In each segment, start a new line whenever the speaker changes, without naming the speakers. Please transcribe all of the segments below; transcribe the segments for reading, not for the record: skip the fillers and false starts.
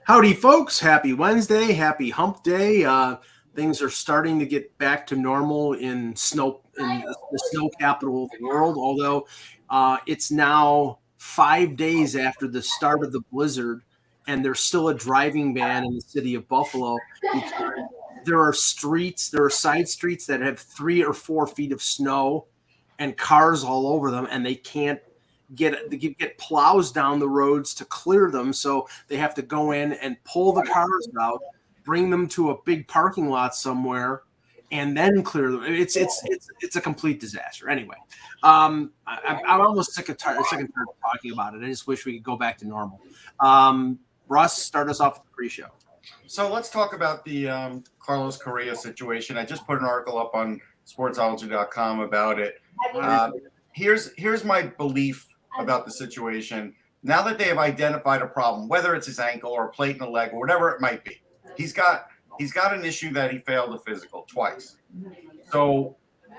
Howdy, folks. Happy Wednesday. Happy hump day. Things are starting to get back to normal in the snow capital of the world, although it's now 5 days after the start of the blizzard, and there's still a driving ban in the city of Buffalo. There are side streets that have 3 or 4 feet of snow and cars all over them, and they can't get plows down the roads to clear them, so they have to go in and pull the cars out, bring them to a big parking lot somewhere, and then clear them. It's a complete disaster. Anyway, I'm almost sick and tired of talking about it. I just wish we could go back to normal. Russ, start us off with the pre-show.
So let's talk about the Carlos Correa situation. I just put an article up on sportsology.com about it. Here's my belief about the situation. Now that they have identified a problem, whether it's his ankle or a plate in the leg or whatever it might be, he's got an issue that he failed a physical twice. So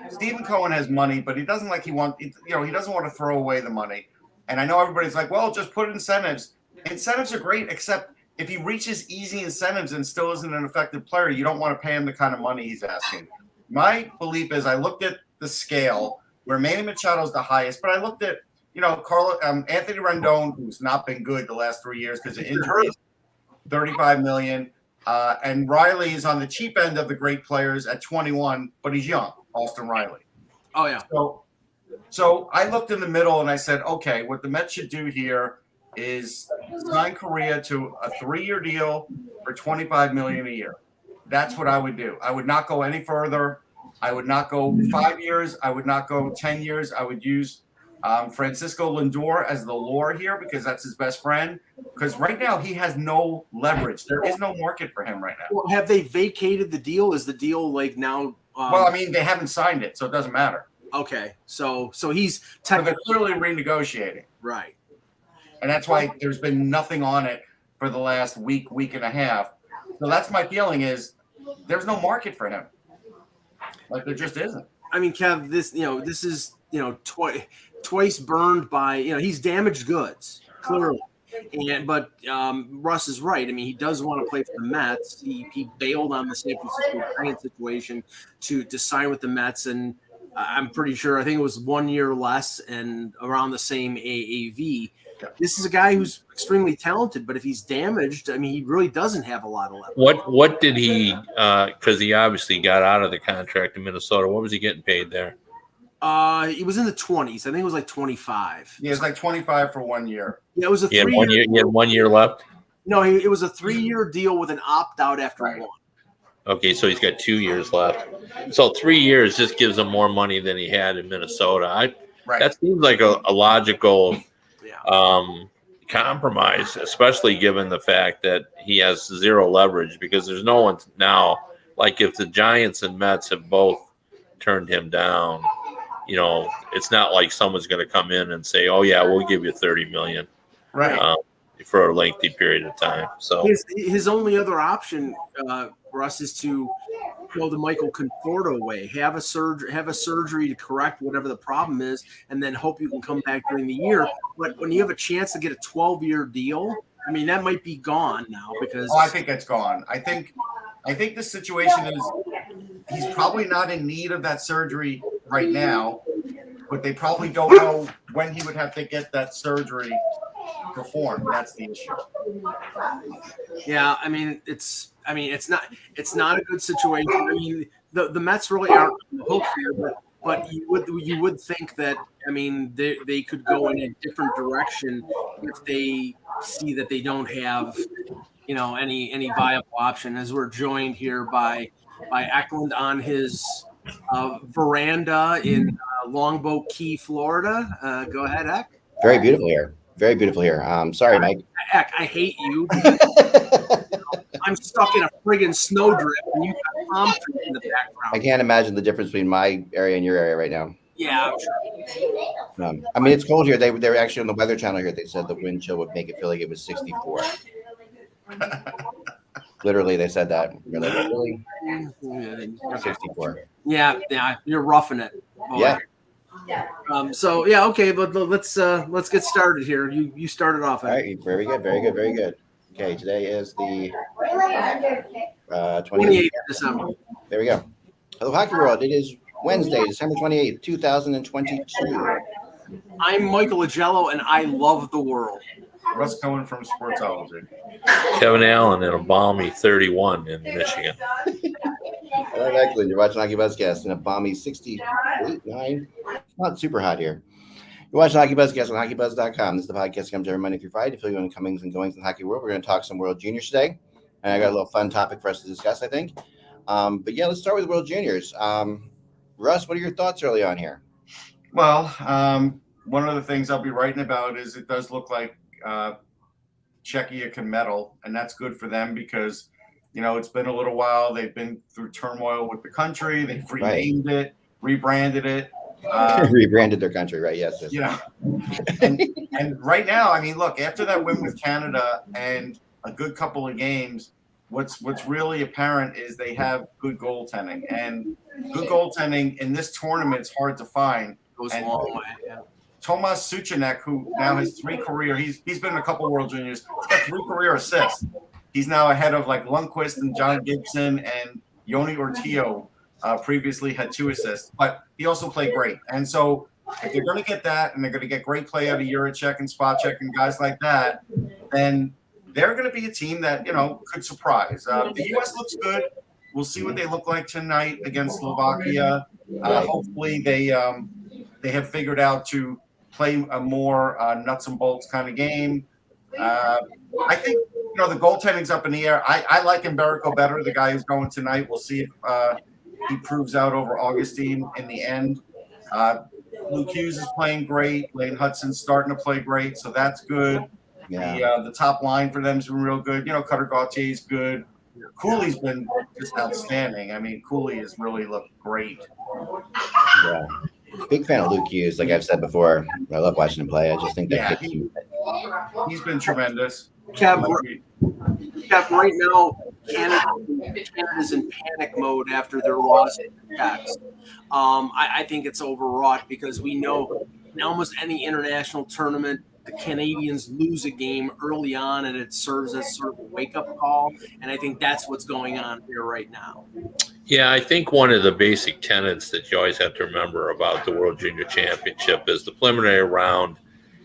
Stephen Cohen has money, but he doesn't he doesn't want to throw away the money. And I know everybody's like, well, just put incentives. Incentives are great, except if he reaches easy incentives and still isn't an effective player, you don't want to pay him the kind of money he's asking. My belief is I looked at the scale where Manny Machado is the highest, but I looked at Anthony Rendon, who's not been good the last 3 years because of injuries, $35 million. And Riley is on the cheap end of the great players at 21, but he's young, Austin Riley.
Oh, yeah.
So I looked in the middle and I said, okay, what the Mets should do here is sign Correa to a 3-year deal for $25 million a year. That's what I would do. I would not go any further. I would not go 5 years. I would not go 10 years. I would use Francisco Lindor as the lure here because that's his best friend. Because right now he has no leverage. There is no market for him right now.
Well, have they vacated the deal? Is the deal now?
Well, I mean, they haven't signed it, so it doesn't matter.
Okay, so he's
they're clearly renegotiating,
right?
And that's why there's been nothing on it for the last week and a half. So that's my feeling is there's no market for him. Like there just isn't.
I mean, Kev, this is twice burned by he's damaged goods clearly, but Russ is right. I mean, he does want to play for the Mets. He bailed on the San Francisco Giants situation to sign with the Mets, and I'm pretty sure I think it was 1 year less and around the same AAV. This is a guy who's extremely talented, but if he's damaged, I mean, he really doesn't have a lot of leverage.
What did he? Because he obviously got out of the contract in Minnesota. What was he getting paid there?
He was in the 20s. I think it was like 25.
Yeah, it's like 25 for 1 year.
Yeah, it was a
3 year. He had 1 year left.
No, it was a 3-year deal with an opt-out after one.
Okay, so he's got 2 years left. So 3 years just gives him more money than he had in Minnesota. That seems like a logical compromise, especially given the fact that he has zero leverage because there's no one now. Like if the Giants and Mets have both turned him down, it's not like someone's going to come in and say, "Oh yeah, we'll give you $30 million."
Right.
For a lengthy period of time. So
his only other option, Russ, is to go the Michael Conforto way. Have a surgery to correct whatever the problem is, and then hope you can come back during the year. But when you have a chance to get a 12-year deal, I mean, that might be gone now because.
Oh, I think it's gone. I think the situation is he's probably not in need of that surgery right now, but they probably don't know when he would have to get that surgery performed. That's the issue.
Yeah, I mean, it's not a good situation. I mean, the Mets really aren't on the hook here, but you would think that, I mean, they could go in a different direction if they see that they don't have, any viable option. As we're joined here by Eklund on his veranda in Longboat Key, Florida. Go ahead, Ek.
Very beautiful here. Very beautiful here. Sorry, Mike.
Heck, I hate you. I'm stuck in a friggin' snowdrift, and you got palm trees in the background.
I can't imagine the difference between my area and your area right now.
Yeah, I'm sure.
I mean, it's cold here. They were actually on the Weather Channel here. They said the wind chill would make it feel like it was 64. Literally, they said that. You're like, really? 64.
Yeah, you're roughing it. Boy.
Yeah.
Okay, but let's get started here. You started off.
All right, very good. Okay, today is the 28th.
28th of December.
There we go. Hello, Hockey World. It is Wednesday, December 28th, 2022.
I'm Michael Agello, and I love the world.
Russ Cohen from Sportsology.
Kevin Allen in a balmy 31 in Michigan.
I'm Eklund. You're watching HockeyBuzzcast in a balmy 68, 9. Not super hot here. You're watching HockeyBuzzcast on HockeyBuzz.com. This is the podcast that comes every Monday through Friday to fill you in the comings and goings in the hockey world. We're going to talk some World Juniors today. And I got a little fun topic for us to discuss, I think. But yeah, let's start with World Juniors. Russ, what are your thoughts early on here?
Well, one of the things I'll be writing about is it does look like Czechia can medal, and that's good for them because, you know, it's been a little while. They've been through turmoil with the country. They've renamed it, rebranded it.
Rebranded their country, right? Yes.
You know, and right now, I mean, look, after that win with Canada and a good couple of games, what's really apparent is they have good goaltending, and good goaltending in this tournament is hard to find.
Goes a long way. Yeah.
Tomas Suchanek, who now has 3 career, he's been in a couple World Juniors. He's got 3 career assists. He's now ahead of like Lundqvist and John Gibson, and Yoni Ortillo previously had 2 assists, but he also played great. And so if they're going to get that, and they're going to get great play out of Juracek and Spacek and guys like that, then they're going to be a team that, you know, could surprise. The U.S. looks good. We'll see what they look like tonight against Slovakia. Hopefully they have figured out to play a more nuts and bolts kind of game. I think, you know, the goaltending's up in the air. I like Mberico better, the guy who's going tonight. We'll see if he proves out over Augustine in the end. Luke Hughes is playing great. Lane Hudson's starting to play great, so that's good.
Yeah.
The top line for them has been real good. You know, Cutter Gautier's good. Cooley's been just outstanding. I mean, Cooley has really looked great.
Yeah. Big fan of Luke Hughes, like I've said before. I love watching him play. I just think that
he's been tremendous.
Kev, right now, Canada's in panic mode after their loss to the Czechs. I think it's overwrought because we know in almost any international tournament, the Canadians lose a game early on, and it serves as sort of a wake-up call. And I think that's what's going on here right now.
Yeah, I think one of the basic tenets that you always have to remember about the World Junior Championship is the preliminary round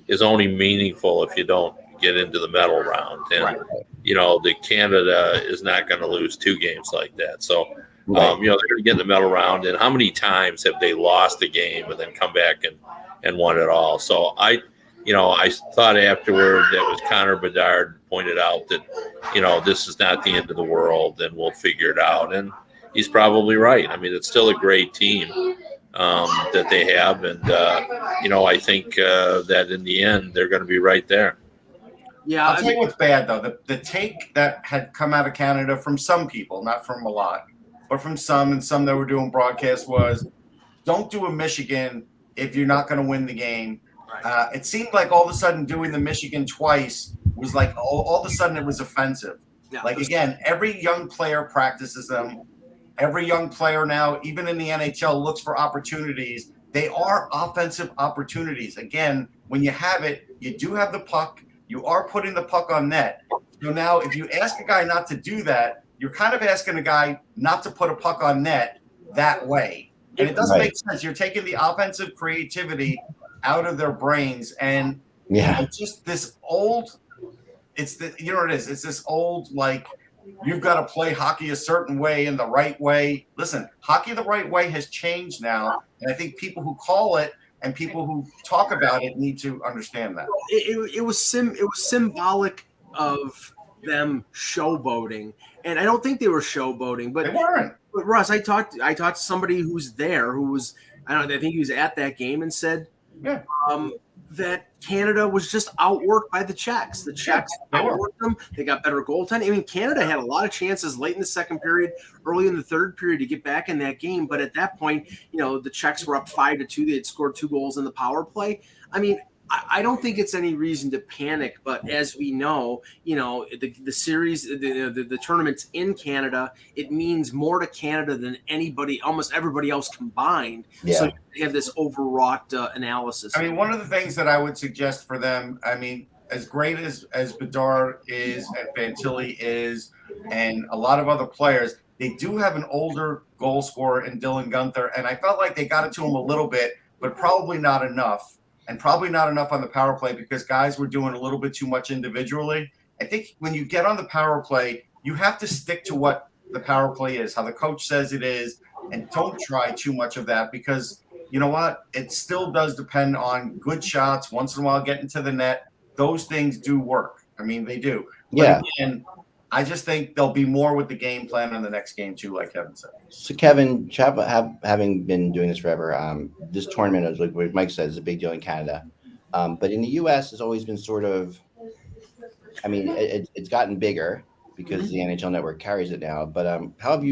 is only meaningful if you don't get into the medal round. And, you know, the Canada is not going to lose 2 games like that. So, you know, they're going to get in the medal round. And how many times have they lost a game and then come back and won it all? So I thought afterward that was Connor Bedard pointed out that, you know, this is not the end of the world and we'll figure it out. And he's probably right. I mean, it's still a great team that they have. And, you know, I think that in the end, they're going to be right there.
Yeah, I'll tell you what's bad, though. The take that had come out of Canada from some people, not from a lot, but from some, and some that were doing broadcasts was, don't do a Michigan if you're not going to win the game. It seemed like all of a sudden doing the Michigan twice was like all of a sudden it was offensive. Yeah, like, again, every young player practices them. Every young player now, even in the NHL, looks for opportunities. They are offensive opportunities. Again, when you have it, you do have the puck. You are putting the puck on net. So now if you ask a guy not to do that, you're kind of asking a guy not to put a puck on net that way. And it doesn't make sense. You're taking the offensive creativity out of their brains. And it's just this old – it's this old, like, you've got to play hockey a certain way in the right way. Listen, hockey the right way has changed now. And I think people who call it and people who talk about it need to understand that.
It was symbolic of them showboating, and I don't think they were showboating, but
they weren't.
But Russ, I talked to somebody who's there, who was I think he was at that game, and said that Canada was just outworked by the Czechs. The Czechs outworked them. They got better goaltending. I mean, Canada had a lot of chances late in the second period, early in the third period to get back in that game. But at that point, you know, the Czechs were up 5-2. They had scored 2 goals in the power play. I mean, I don't think it's any reason to panic, but as we know, you know, the series, the tournaments in Canada, it means more to Canada than almost everybody else combined. Yeah. So you have this overwrought analysis.
I mean, one of the things that I would suggest for them, I mean, as great as Bedard is and Fantilli is, and a lot of other players, they do have an older goal scorer in Dylan Gunther, and I felt like they got it to him a little bit, but probably not enough, and probably not enough on the power play because guys were doing a little bit too much individually. I think when you get on the power play, you have to stick to what the power play is, how the coach says it is, and don't try too much of that because you know what? It still does depend on good shots, once in a while getting to the net. Those things do work. I mean, they do.
Yeah.
But again, I just think there'll be more with the game plan in the next game too, like Kevin said.
So, Kevin, having been doing this forever, this tournament, as like Mike said, is a big deal in Canada. But in the U.S., it's always been sort of, I mean, it's gotten bigger because the NHL Network carries it now. But how have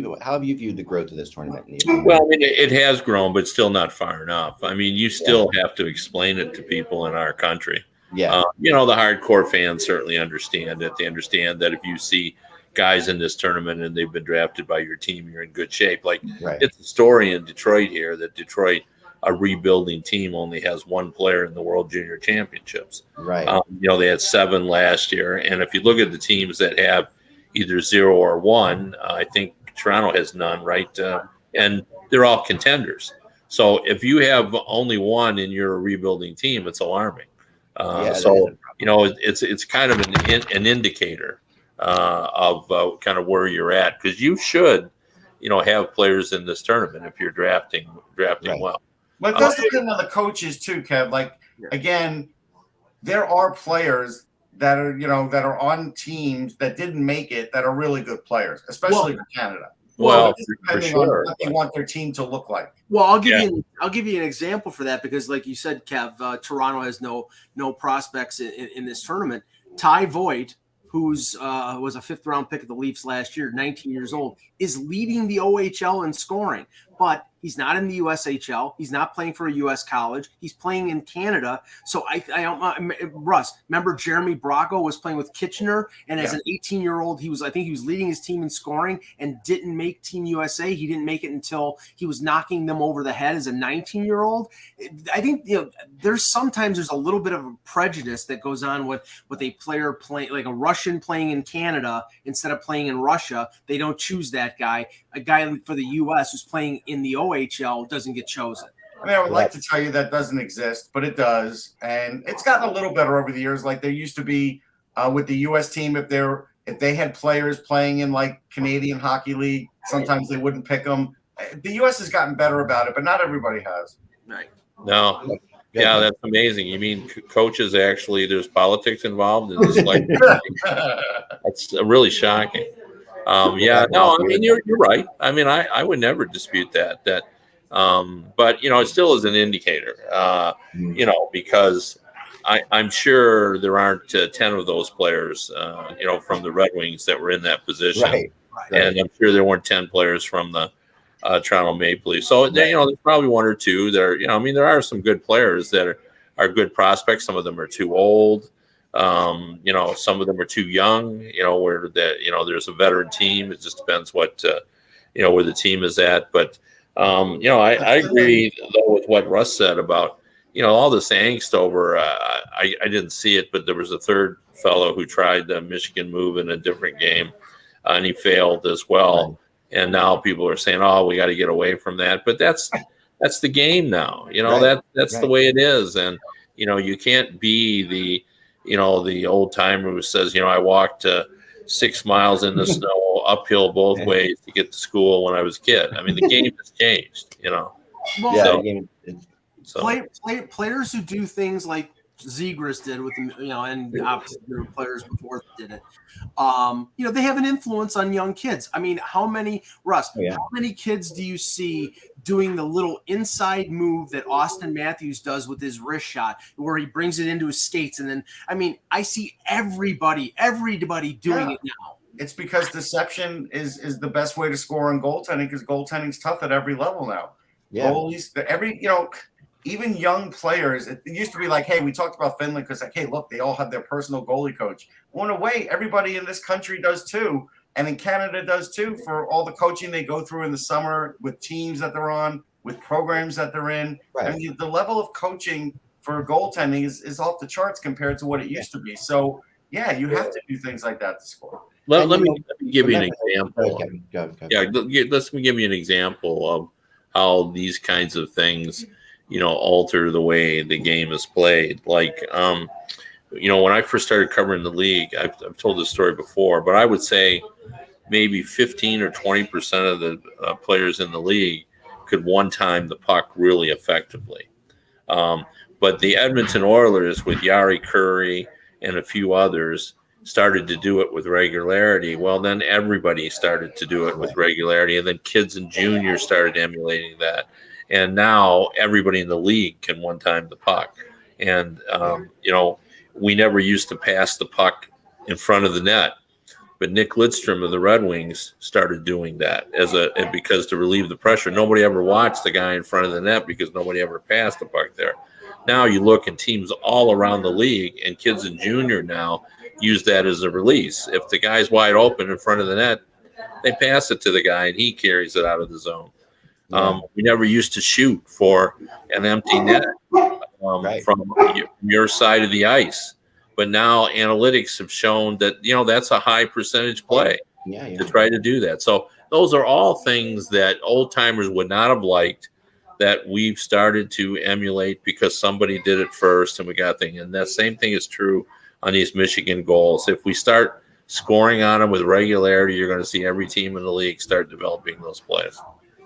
you viewed the growth of this tournament?
Well, I mean, it has grown, but still not far enough. I mean, you still have to explain it to people in our country.
Yeah.
The hardcore fans certainly understand it. They understand that if you see guys in this tournament and they've been drafted by your team, you're in good shape. Like It's a story in Detroit here that Detroit, a rebuilding team, only has one player in the World Junior Championships.
Right.
They had 7 last year. And if you look at the teams that have either 0 or 1, I think Toronto has none, right? And they're all contenders. So if you have only one in your rebuilding team, it's alarming. It's kind of an indicator of kind of where you're at because you should, have players in this tournament if you're drafting well.
But it does depend on the coaches too, Kev. Like again, there are players that are on teams that didn't make it that are really good players, especially for Canada.
Well,
depending
for sure.
on what they want their team to look like.
Well, I'll give you an example for that because, like you said, Kev, Toronto has no prospects in this tournament. Ty Voigt, who's was a 5th round pick of the Leafs last year, 19 years old, is leading the OHL in scoring, but he's not in the USHL. He's not playing for a U.S. college. He's playing in Canada. So Russ, remember Jeremy Bracco was playing with Kitchener, and as an 18-year-old, I think he was leading his team in scoring and didn't make Team USA. He didn't make it until he was knocking them over the head as a 19-year-old. I think there's a little bit of a prejudice that goes on with a player playing, like a Russian playing in Canada instead of playing in Russia. They don't choose that guy. A guy for the U.S. who's playing in the OHL doesn't get chosen.
I mean, I would like to tell you that doesn't exist, but it does, and it's gotten a little better over the years. Like there used to be with the U.S. team, if they had players playing in like Canadian Hockey League, sometimes they wouldn't pick them. The U.S. has gotten better about it, but not everybody has.
Right?
No. Yeah, that's amazing. You mean coaches actually? There's politics involved, and it's like that's really shocking. I mean you're right. I mean I would never dispute that. But it still is an indicator. Because I'm sure there aren't 10 of those players, from the Red Wings that were in that position,
right.
And I'm sure there weren't 10 players from the Toronto Maple Leafs. So there's probably 1 or 2 there. There are some good players that are good prospects. Some of them are too old. Some of them are too young, where there's a veteran team. It just depends what, where the team is at. But, I agree though with what Russ said about, all this angst over, I didn't see it, but there was a third fellow who tried the Michigan move in a different game and he failed as well. Right. And now people are saying, oh, we got to get away from that. But that's the game now, that's the way it is. And, you can't be the old timer who says, I walked 6 miles in the snow uphill both ways to get to school when I was a kid. I mean, the game has changed,
Players who do things like Zegras did with the, and obviously there were players before that did it. They have an influence on young kids. I mean, how many kids do you see doing the little inside move that Austin Matthews does with his wrist shot, where he brings it into his skates? And then, I mean, I see everybody doing it now.
It's because deception is the best way to score on goaltending because goaltending's tough at every level now. Yeah. Goalies, even young players, it used to be like, hey, we talked about Finland because hey, look, they all have their personal goalie coach. Well, in a way, everybody in this country does too. And in Canada does too, for all the coaching they go through in the summer with teams that they're on, with programs that they're in. Right. I mean, the level of coaching for goaltending is off the charts compared to what it used to be. So yeah, you have to do things like that to score.
Let me give you an example.
Go.
Yeah, let me give you an example of how these kinds of things, alter the way the game is played. Like, when I first started covering the league, I've told this story before, but I would say maybe 15 or 20% of the players in the league could one-time the puck really effectively. But the Edmonton Oilers with Yari Curry and a few others started to do it with regularity. Well, then everybody started to do it with regularity, and then kids and juniors started emulating that. And now everybody in the league can one-time the puck. And, we never used to pass the puck in front of the net. But Nick Lidstrom of the Red Wings started doing that because to relieve the pressure. Nobody ever watched the guy in front of the net because nobody ever passed the puck there. Now you look in teams all around the league, and kids and junior now use that as a release. If the guy's wide open in front of the net, they pass it to the guy and he carries it out of the zone. We never used to shoot for an empty net from your side of the ice. But now analytics have shown that, that's a high percentage play to try to do that. So those are all things that old timers would not have liked that we've started to emulate because somebody did it first and we got things. And that same thing is true on these Michigan goals. If we start scoring on them with regularity, you're going to see every team in the league start developing those plays.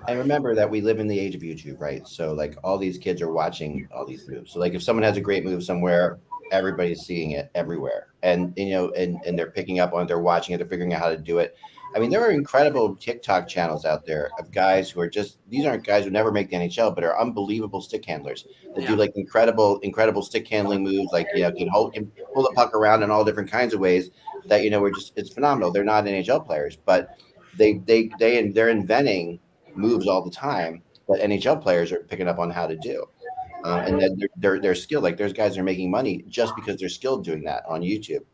And remember that we live in the age of YouTube, right? So like all these kids are watching all these moves. So like if someone has a great move somewhere, everybody's seeing it everywhere. And, and they're picking up on it, they're watching it, they're figuring out how to do it. I mean, there are incredible TikTok channels out there of guys who are these aren't guys who never make the NHL, but are unbelievable stick handlers that do like incredible stick handling moves. Like, can hold the puck around in all different kinds of ways that, it's phenomenal. They're not NHL players, but they're inventing moves all the time that NHL players are picking up on how to do. And then they're skilled. Like there's guys that are making money just because they're skilled doing that on YouTube.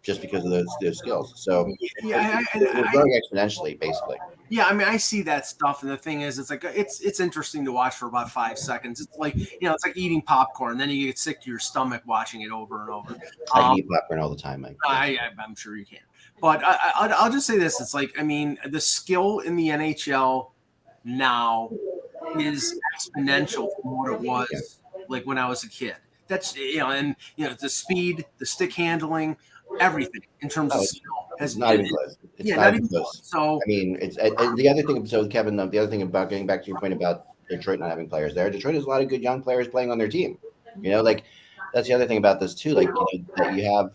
Just because of those skills. So we're growing exponentially, basically.
Yeah, I mean, I see that stuff, and the thing is, it's like it's interesting to watch for about 5 seconds. It's like it's like eating popcorn. Then you get sick to your stomach watching it over and over.
I eat popcorn all the time, Mike.
I'm sure you can. But I'll just say this: it's like, I mean, the skill in the NHL now is exponential from what it was like when I was a kid. That's the speed, the stick handling, everything in terms of skill has
not even close. It's not even close. So I mean, it's the other thing. So Kevin, the other thing about getting back to your point about Detroit not having players there, Detroit has a lot of good young players playing on their team. Like that's the other thing about this too. Like that you have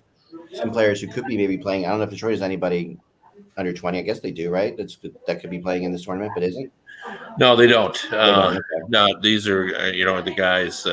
some players who could be maybe playing. I don't know if Detroit has anybody under 20. I guess they do, right? That could be playing in this tournament, but isn't.
No, they don't. No, these are the guys.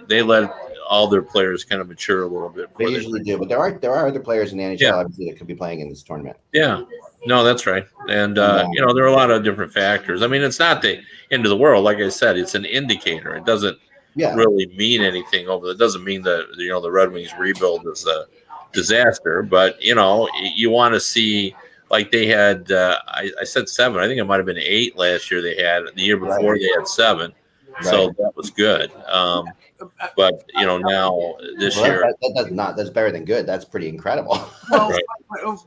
They let all their players kind of mature a little bit.
They usually do, but there are other players in the NHL obviously that could be playing in this tournament.
Yeah, no, that's right. And there are a lot of different factors. I mean, it's not the end of the world. Like I said, it's an indicator. It doesn't really mean anything it doesn't mean that the Red Wings rebuild is a disaster. But you want to see. Like they had, I said 7. I think it might have been 8 last year. They had the year before they had 7, so that was good. But now this year,
that's better than good. That's pretty incredible.
Well,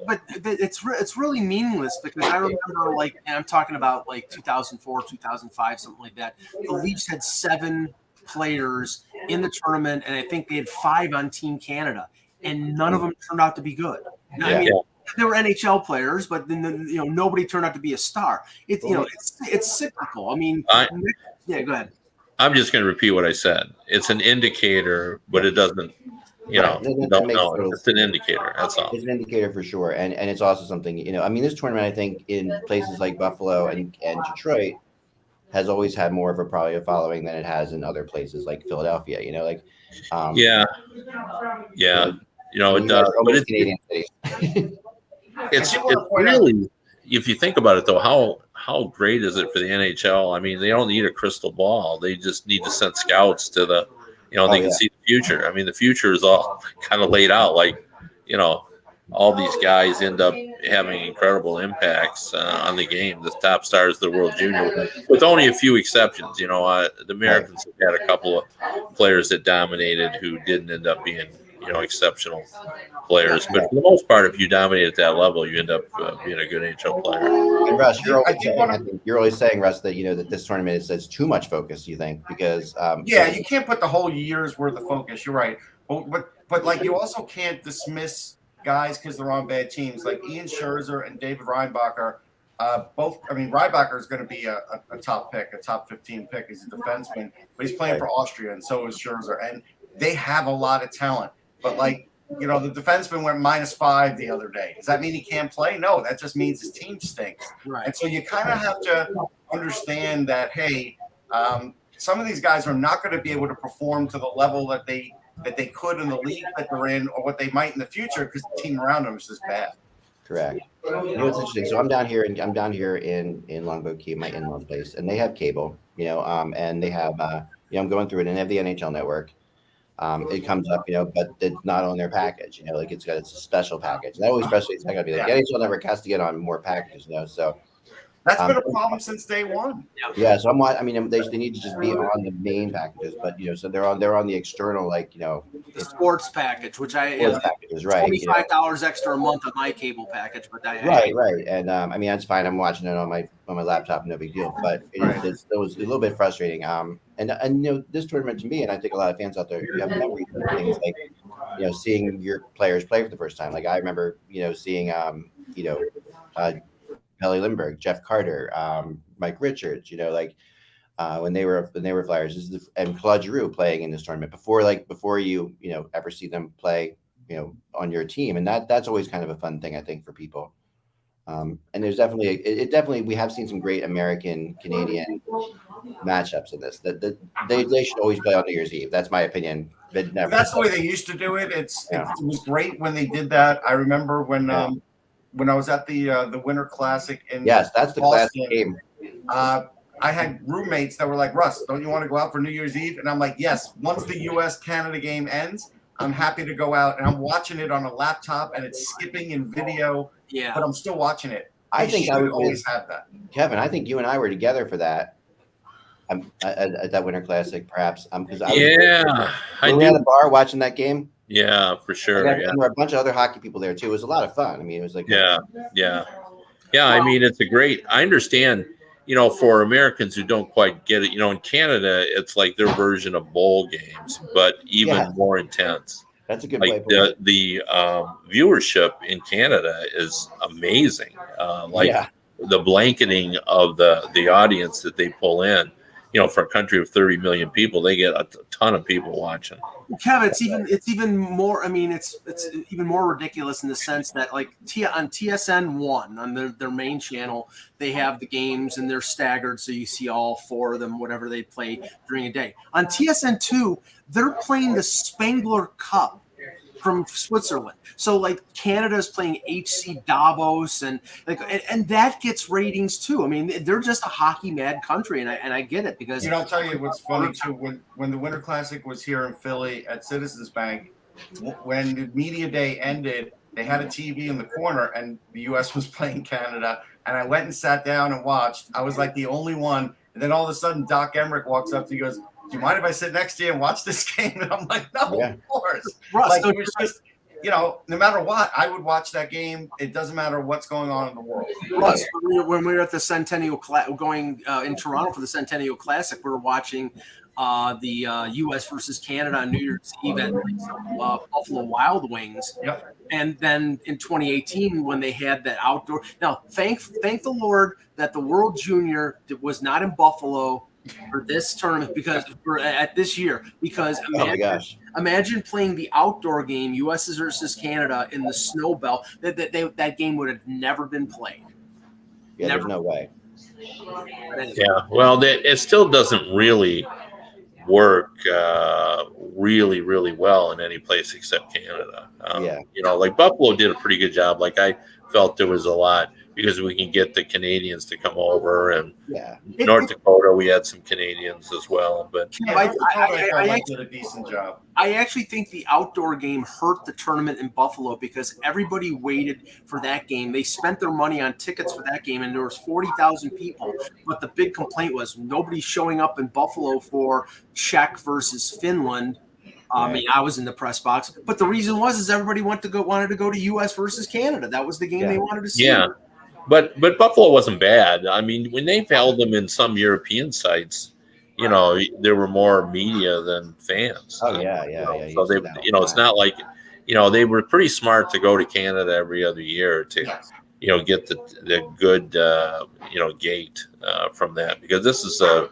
but it's really meaningless because I remember I'm talking about 2004, 2005, something like that. The Leafs had 7 players in the tournament, and I think they had 5 on Team Canada, and none of them turned out to be good. I mean, they were NHL players, but then nobody turned out to be a star. It's cyclical. I mean, go ahead.
I'm just going to repeat what I said. It's an indicator, but it doesn't. It's an indicator. That's all.
It's an indicator for sure, and it's also something. I mean, this tournament, I think, in places like Buffalo and Detroit, has always had more of probably a following than it has in other places like Philadelphia. It does. But it's Canadian cities.
It's really, if you think about it, though, how great is it for the NHL? I mean, they don't need a crystal ball. They just need to send scouts to they can see the future. I mean, the future is all kind of laid out. all these guys end up having incredible impacts on the game. The top stars of the World Junior, with only a few exceptions. You know, the Americans have had a couple of players that dominated who didn't end up being, you know, exceptional players. But for the most part, if you dominate at that level, you end up being a good NHL player.
And Russ,
I think
you're always saying, Russ, that that this tournament is too much focus. You think because
you can't put the whole year's worth of focus. You're right, but like you also can't dismiss guys because they're on bad teams. Like Ian Scherzer and David Reinbacher, both. I mean, Reinbacher is going to be a top pick, a top 15 pick. He's a defenseman, but he's playing for Austria, and so is Scherzer, and they have a lot of talent. But like, the defenseman went -5 the other day. Does that mean he can't play? No, that just means his team stinks.
Right.
And so you kind of have to understand that, hey, some of these guys are not going to be able to perform to the level that they could in the league that they're in, or what they might in the future, because the team around them is just bad.
Correct. What's interesting? So I'm down here in Longboat Key, my in-laws place, and they have cable. And they have I'm going through it, and they have the NHL Network. It comes up, but it's not on their package. Like it's a special package. And that always frustrates me. I gotta be like, NHL Network has to get on more packages. So
that's been a problem since day one.
Yeah, so they need to just be on the main packages, but so they're on the external, the
sports package, which
packages, right?
$25 extra a month on my cable package, but
right, and that's fine. I'm watching it on my laptop, no big deal. But it was a little bit frustrating. And this tournament to me, and I think a lot of fans out there, you have memories of things like seeing your players play for the first time. Like I remember seeing Kelly Lindbergh, Jeff Carter, Mike Richards, when they were Flyers, and Claude Giroux playing in this tournament before you ever see them play, on your team. And that's always kind of a fun thing, I think, for people. And there's definitely we have seen some great American Canadian matchups in this. That they should always play on New Year's Eve. That's my opinion. But never.
That's the way they used to do it. It was great when they did that. I remember when I was at the Winter Classic in
that's the
Boston,
classic game.
I had roommates that were like, Russ, don't you want to go out for New Year's Eve? And I'm like, yes. Once the U.S.-Canada game ends, I'm happy to go out. And I'm watching it on a laptop, and it's skipping in video.
Yeah.
But I'm still watching it.
I think I would
always have that.
Kevin, I think you and I were together for that. At that Winter Classic, perhaps. Because I was at the bar watching that game.
Yeah, for sure.
There were a bunch of other hockey people there too. It was a lot of fun. I mean, it was like
yeah. I mean, it's a great. I understand. For Americans who don't quite get it, in Canada, it's like their version of bowl games, but even more intense.
That's a good
way. The viewership in Canada is amazing. The blanketing of the audience that they pull in. For a country of 30 million people, they get a ton of people watching.
Kevin, it's even more. I mean, it's even more ridiculous in the sense that on TSN 1 on their main channel, they have the games and they're staggered, so you see all four of them, whatever they play during a day. On TSN 2, they're playing the Spengler Cup from Switzerland. So Canada's playing HC Davos and that gets ratings too. I mean, they're just a hockey mad country, and I get it because
I'll tell you what's funny too. When the Winter Classic was here in Philly at Citizens Bank, when the media day ended, they had a TV in the corner and the US was playing Canada, and I went and sat down and watched. I was like the only one, and then all of a sudden Doc Emmerich walks up to me and goes, do you mind if I sit next to you and watch this game? And I'm like, no, of course.
Russ,
it was just, no matter what, I would watch that game. It doesn't matter what's going on in the world.
Russ, when we were at the Centennial going in Toronto for the Centennial Classic, we were watching the U.S. versus Canada on New Year's Eve at Buffalo Wild Wings.
Yep.
And then in 2018, when they had that outdoor. Now, thank the Lord that the World Junior was not in Buffalo for this tournament this year, because imagine playing the outdoor game U.S. versus Canada in the snow belt. That game would have never been played.
Yeah, there's no way.
Yeah, well, it still doesn't really work really, really well in any place except Canada. Buffalo did a pretty good job. I felt there was a lot because we can get the Canadians to come over, and
Yeah.
North Dakota, we had some Canadians as well. But
Yeah, North Dakota, I felt like did a decent job.
I actually think the outdoor game hurt the tournament in Buffalo because everybody waited for that game. They spent their money on tickets for that game, and there was 40,000 people. But the big complaint was nobody's showing up in Buffalo for Czech versus Finland. I mean, I was in the press box, but the reason was everybody wanted to go to U.S. versus Canada. That was the game they wanted to see.
Yeah, but Buffalo wasn't bad. I mean, when they've held them in some European sites, there were more media than fans.
Oh yeah.
So they, it's not like, they were pretty smart to go to Canada every other year to, get the good, gate from that, because this is a,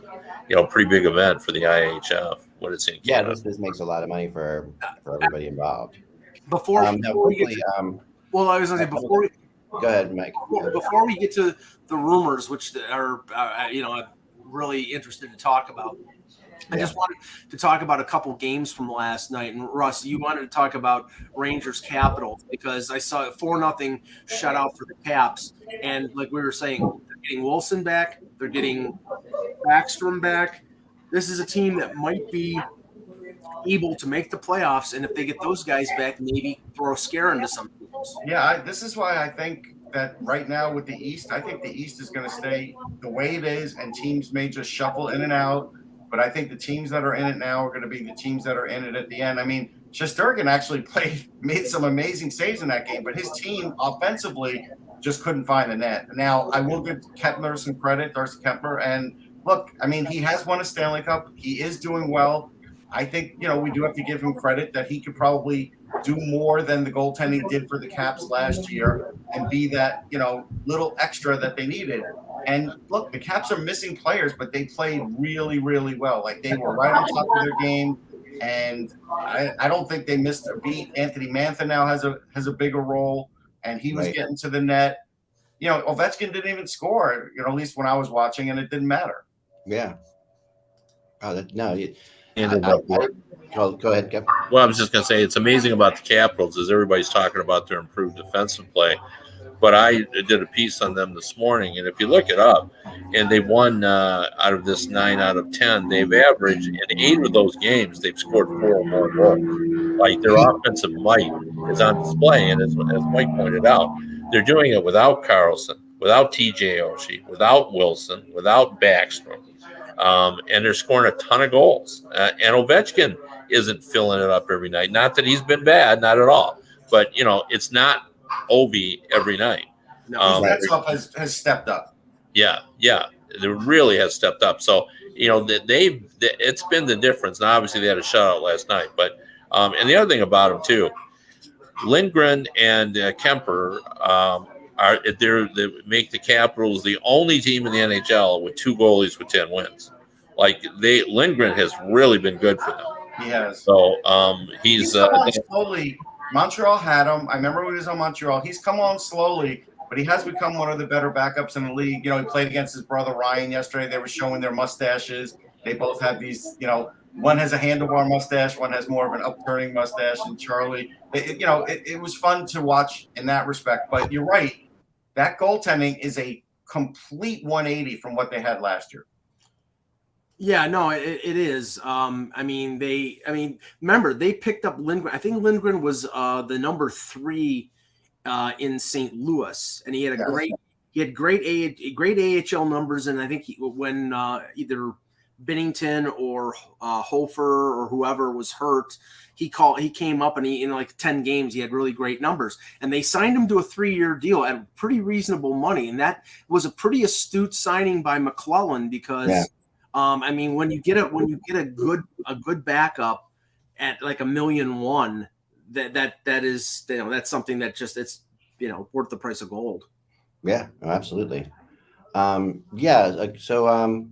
pretty big event for the IHF when it's in Canada.
Yeah, this makes a lot of money for everybody involved.
Before we get well, I was going to say before we.
Go ahead, Mike.
Before we get to the rumors, which are I'm really interested to talk about, I just wanted to talk about a couple games from last night. And Russ, you wanted to talk about Rangers Capitals because I saw a 4-0 shutout for the Caps, and like we were saying, they're getting Wilson back, they're getting Backstrom back. This is a team that might be able to make the playoffs, and if they get those guys back, maybe throw a scare into some teams.
Yeah, this is why I think that right now with the East, I think the East is going to stay the way it is, and teams may just shuffle in and out. But I think the teams that are in it now are going to be the teams that are in it at the end. I mean, Shesterkin actually made some amazing saves in that game, but his team offensively just couldn't find the net. Now, I will give Kepler some credit, Darcy Kepler, and look, I mean, he has won a Stanley Cup. He is doing well. I think, we do have to give him credit that he could probably do more than the goaltending did for the Caps last year and be that, little extra that they needed. And look, the Caps are missing players, but they played really, really well. Like, they were right on top of their game, and I don't think they missed a beat. Anthony Mantha now has a bigger role, and he was getting to the net. Ovechkin didn't even score, at least when I was watching, and it didn't matter.
Yeah. Oh, no. Go ahead, Kev.
Well, I was just going to say, it's amazing about the Capitals is everybody's talking about their improved defensive play. But I did a piece on them this morning, and if you look it up, and they won out of this 9 out of 10, they've averaged in 8 of those games, they've scored 4 or more goals. Like, their offensive might is on display, and as Mike pointed out, they're doing it without Carlson, without TJ Oshie, without Wilson, without Backstrom. And they're scoring a ton of goals. And Ovechkin isn't filling it up every night. Not that he's been bad, not at all. But, it's not Ovi every night.
No, has stepped up.
Yeah. It really has stepped up. So, it's been the difference. Now, obviously, they had a shutout last night. But, and the other thing about them, too, Lindgren and Kemper they make the Capitals the only team in the NHL with 2 goalies with 10 wins. Like, Lindgren has really been good for them.
He has.
So he's
slowly. Montreal had him. I remember when he was on Montreal. He's come on slowly, but he has become one of the better backups in the league. He played against his brother Ryan yesterday. They were showing their mustaches. They both have these, one has a handlebar mustache, one has more of an upturning mustache, and Charlie. It was fun to watch in that respect. But you're right. That goaltending is a complete 180 from what they had last year.
Yeah, no, it is. Remember they picked up Lindgren. I think Lindgren was the number 3 in St. Louis, and he had great AHL numbers. And I think when either Binnington or Hofer or whoever was hurt, he came up and he in like 10 games he had really great numbers, and they signed him to a 3-year deal at pretty reasonable money, and that was a pretty astute signing by McClellan because. Yeah. When you get a good backup at like $1.1 million, that is that's something that just it's worth the price of gold.
Yeah, absolutely. So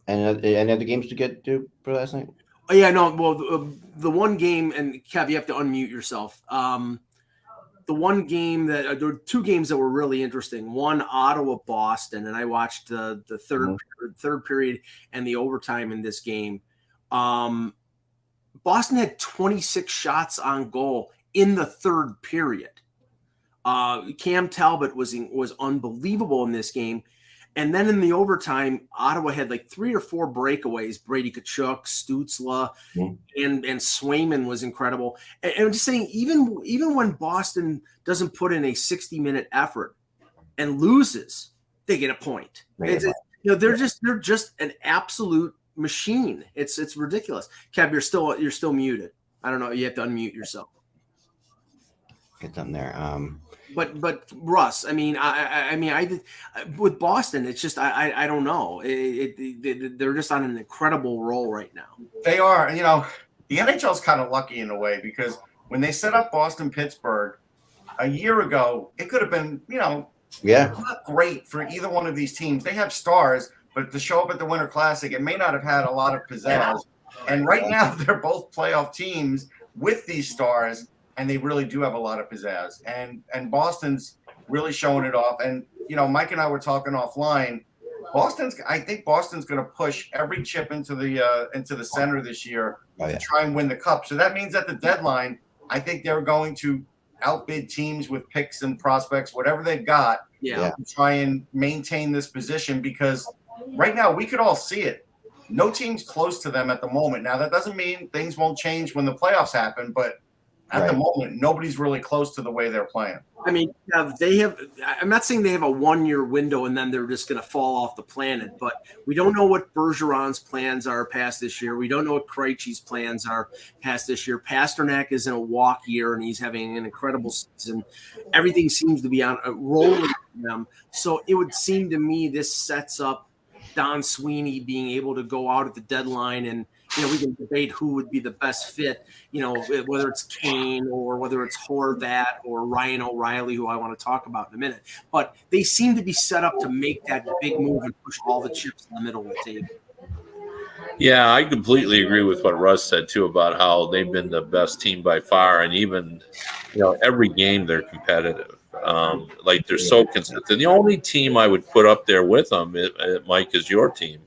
any other games to get to for last night?
Oh, yeah, no. Well, the one game, and Kev, you have to unmute yourself. The one game there were 2 games that were really interesting. One, Ottawa, Boston, and I watched the third period and the overtime in this game. Boston had 26 shots on goal in the third period. Cam Talbot was unbelievable in this game. And then in the overtime, Ottawa had like 3 or 4 breakaways. Brady Tkachuk, Stützle, and Swayman was incredible. And I'm just saying, even when Boston doesn't put in a 60-minute effort and loses, they get a point. They're just an absolute machine. It's ridiculous. Kev, you're still muted. I don't know. You have to unmute yourself.
Get them there.
But Russ, I mean, I did with Boston. It's just I don't know. They're just on an incredible roll right now.
They are. The NHL is kind of lucky in a way because when they set up Boston-Pittsburgh a year ago, it could have been not great for either one of these teams. They have stars, but to show up at the Winter Classic, it may not have had a lot of pizzazz. And right now, they're both playoff teams with these stars. And they really do have a lot of pizzazz, and Boston's really showing it off. And Mike and I were talking offline. I think Boston's going to push every chip into the center this year to try and win the cup. So that means at the deadline, I think they're going to outbid teams with picks and prospects, whatever they've got, to try and maintain this position. Because right now we could all see it. No team's close to them at the moment. Now that doesn't mean things won't change when the playoffs happen, but at the moment, nobody's really close to the way they're playing.
I mean, I'm not saying they have a 1-year window and then they're just going to fall off the planet, but we don't know what Bergeron's plans are past this year. We don't know what Krejci's plans are past this year. Pasternak is in a walk year and he's having an incredible season. Everything seems to be on a rolling for them. So it would seem to me this sets up Don Sweeney being able to go out at the deadline and we can debate who would be the best fit, whether it's Kane or whether it's Horvat or Ryan O'Reilly, who I want to talk about in a minute. But they seem to be set up to make that big move and push all the chips in the middle of the table.
Yeah, I completely agree with what Russ said, too, about how they've been the best team by far. And even, every game they're competitive. They're so consistent. The only team I would put up there with them, Mike, is your team.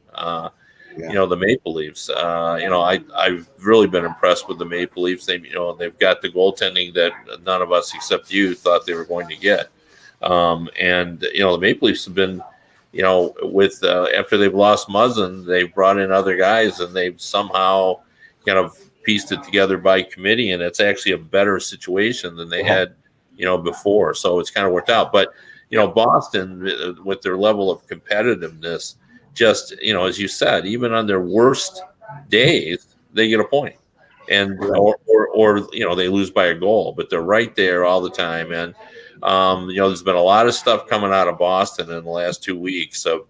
The Maple Leafs. I've really been impressed with the Maple Leafs. They've got the goaltending that none of us except you thought they were going to get. The Maple Leafs have been, with after they've lost Muzzin, they've brought in other guys and they've somehow kind of pieced it together by committee, and it's actually a better situation than they had, before. So it's kind of worked out. But Boston, with their level of competitiveness, just, as you said, even on their worst days, they get a point. And or they lose by a goal, but they're right there all the time. And there's been a lot of stuff coming out of Boston in the last 2 weeks of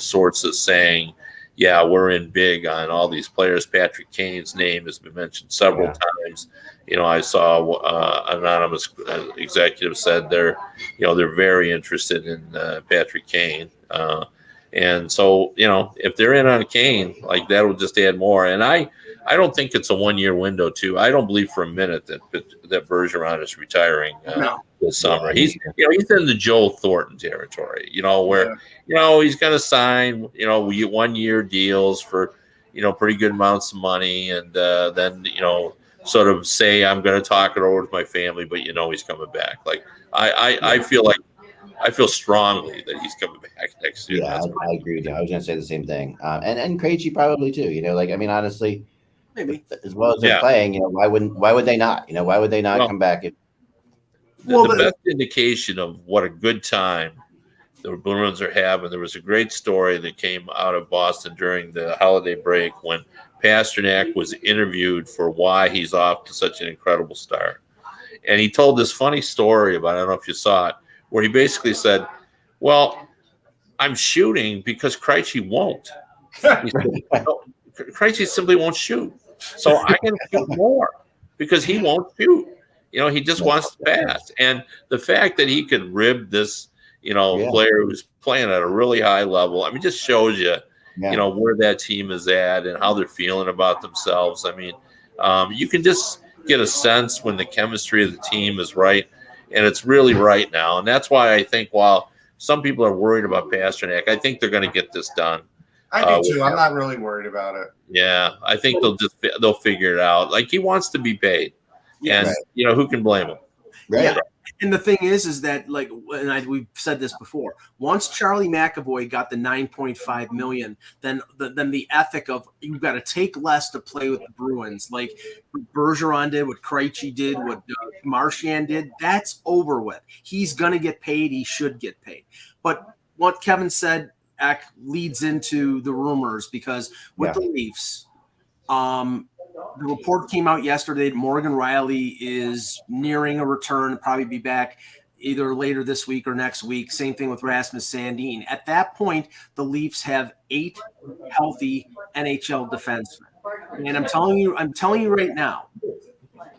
sources saying, we're in big on all these players. Patrick Kane's name has been mentioned several times. I saw anonymous executive said they're very interested in Patrick Kane. And so, if they're in on Kane, like that will just add more. And I don't think it's a 1-year window, too. I don't believe for a minute that Bergeron is retiring this summer. He's in the Joe Thornton territory, where, he's going to sign, 1-year deals for, pretty good amounts of money. And then, sort of say, I'm going to talk it over with my family, but, he's coming back. Like, I feel strongly that he's coming back next year.
Yeah, I agree with you. I was going to say the same thing. And Krejci probably too. Honestly, maybe as well as they're playing, why would they not? Why would they not come back?
The best indication of what a good time the Bruins are having. There was a great story that came out of Boston during the holiday break when Pasternak was interviewed for why he's off to such an incredible start, and he told this funny story about, I don't know if you saw it, where he basically said, well, I'm shooting because Krejci won't. Krejci simply won't shoot. So I can shoot more because he won't shoot. He just wants to pass. And the fact that he could rib this, player who's playing at a really high level, just shows you, where that team is at and how they're feeling about themselves. You can just get a sense when the chemistry of the team is right. And it's really right now. And that's why I think while some people are worried about Pasternak, I think they're going to get this done.
I do too. I'm not really worried about it.
Yeah, I think they'll figure it out. Like, he wants to be paid. And, who can blame him?
Right. Yeah. And the thing is that like, and we've said this before. Once Charlie McAvoy got the $9.5 million, then the ethic of you've got to take less to play with the Bruins, like what Bergeron did, what Krejci did, what Marchand did. That's over with. He's gonna get paid. He should get paid. But what Kevin said leads into the rumors because with the Leafs, the report came out yesterday that Morgan Rielly is nearing a return, probably be back either later this week or next week. Same thing with Rasmus Sandin. At that point, the Leafs have 8 healthy NHL defensemen. And I'm telling you right now,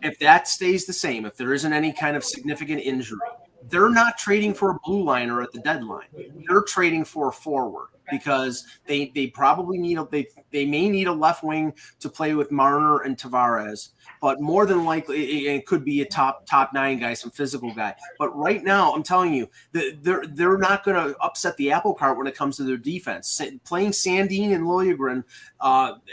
if that stays the same, if there isn't any kind of significant injury, they're not trading for a blue liner at the deadline. They're trading for a forward because they probably need they may need a left wing to play with Marner and Tavares, but more than likely it could be a top 9 guy, some physical guy. But right now, I'm telling you, they're not going to upset the apple cart when it comes to their defense. Playing Sandin and Liljegren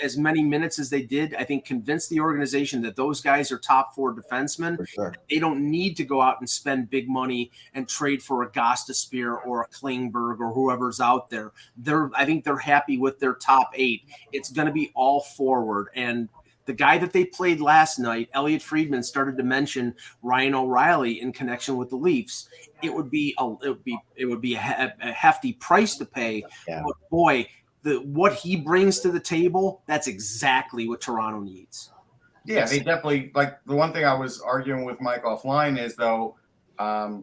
as many minutes as they did, I think convinced the organization that those guys are top 4 defensemen.
For sure.
They don't need to go out and spend big money and trade for a Gostisbehere or a Klingberg or whoever's out there. I think they're happy with their top 8. It's going to be all forward. And the guy that they played last night, Elliot Friedman, started to mention Ryan O'Reilly in connection with the Leafs. It would be a hefty price to pay.
Yeah.
But boy, what he brings to the table, that's exactly what Toronto needs.
Yeah, they definitely, like, the one thing I was arguing with Mike offline is, though, a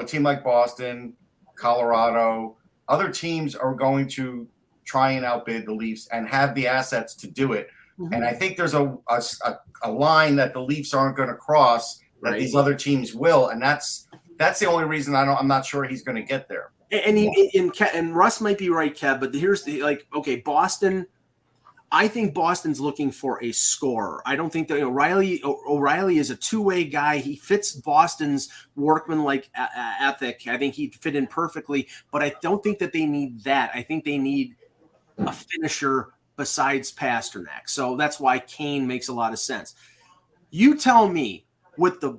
team like Boston, Colorado, other teams are going to try and outbid the Leafs and have the assets to do it. Mm-hmm. And I think there's a line that the Leafs aren't going to cross that these other teams will, and that's the only reason I'm not sure he's going to get there.
And Russ might be right, Kev, but here's Boston. I think Boston's looking for a scorer. I don't think that O'Reilly is a two-way guy. He fits Boston's workman-like ethic. I think he'd fit in perfectly, but I don't think that they need that. I think they need a finisher besides Pasternak. So that's why Kane makes a lot of sense. You tell me, with the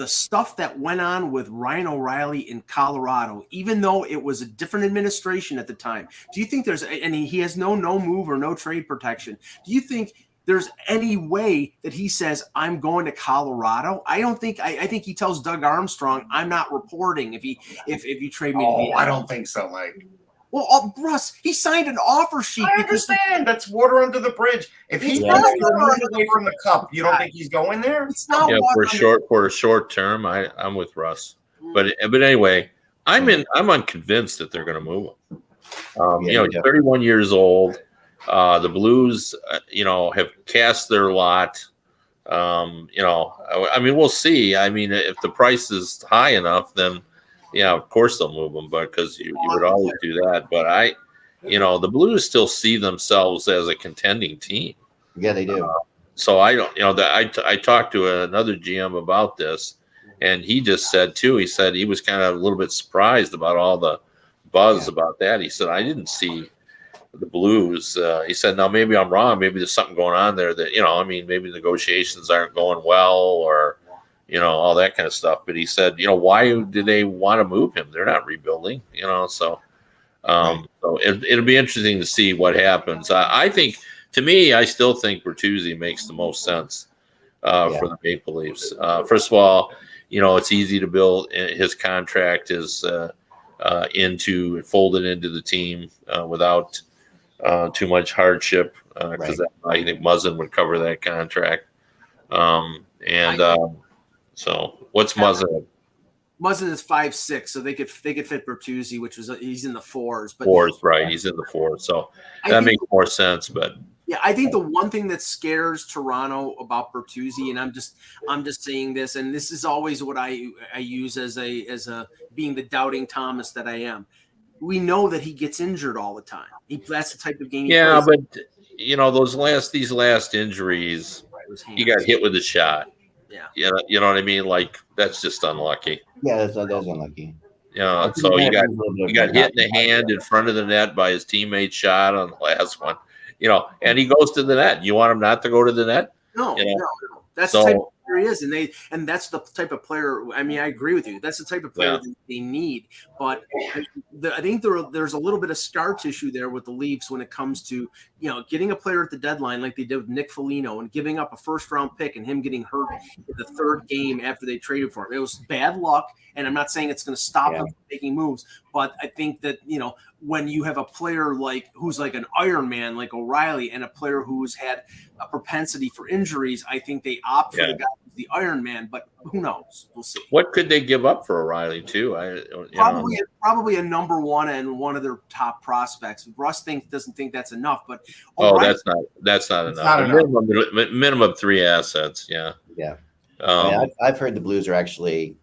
stuff that went on with Ryan O'Reilly in Colorado, even though it was a different administration at the time, do you think he has no move or no trade protection? Do you think there's any way that he says, I'm going to Colorado? I think he tells Doug Armstrong, I'm not reporting if you trade me.
I don't think so, Mike.
Well, Russ, he signed an offer sheet.
I understand. That's water under the bridge. If he's moving away from the cup, you don't think he's going there?
It's not
for a short term. I'm with Russ, but anyway, I'm unconvinced that they're going to move him. He's 31 years old. The Blues, have cast their lot. We'll see. I mean, if the price is high enough, then. Yeah, of course they'll move them, but because you would always do that. But the Blues still see themselves as a contending team.
Yeah, they do.
So I don't, I talked to another GM about this, and he just said too. He said he was kind of a little bit surprised about all the buzz about that. He said I didn't see the Blues. He said now maybe I'm wrong. Maybe there's something going on there that maybe negotiations aren't going well or. All that kind of stuff. But he said, why do they want to move him? They're not rebuilding, so it'll be interesting to see what happens. I think, to me, I still think Bertuzzi makes the most sense for the Maple Leafs. First of all, it's easy to build. His contract is folded into the team without too much hardship because I think Muzzin would cover that contract. So what's Muzzin?
Muzzin is 5'6", so they could fit Bertuzzi, which was he's in the fours. But
right? He's in the fours, so that makes more sense. But
yeah, I think the one thing that scares Toronto about Bertuzzi, and I'm just saying this, and this is always what I use as a being the doubting Thomas that I am. We know that he gets injured all the time. That's the type of game.
Yeah, but these last injuries, he got hit with a shot. Yeah, you know what I mean. Like that's just unlucky.
Yeah, that's unlucky.
So he got hit in the hand in front of the net by his teammate's shot on the last one. And he goes to the net. You want him not to go to the net?
No. That's There he is, and that's the type of player. I mean, I agree with you. That's the type of player that they need. But I think there's a little bit of scar tissue there with the Leafs when it comes to getting a player at the deadline like they did with Nick Foligno and giving up a first-round pick and him getting hurt in the third game after they traded for him. It was bad luck, and I'm not saying it's going to stop them from making moves, but I think that when you have a player who's like an Iron Man like O'Reilly and a player who's had a propensity for injuries, I think they opt for the guy who's the Iron Man, but who knows? We'll see.
What could they give up for O'Reilly too?
Probably a number one and one of their top prospects. Russ doesn't think that's enough, but
that's not enough. Minimum 3 assets. Yeah.
I've heard the Blues are actually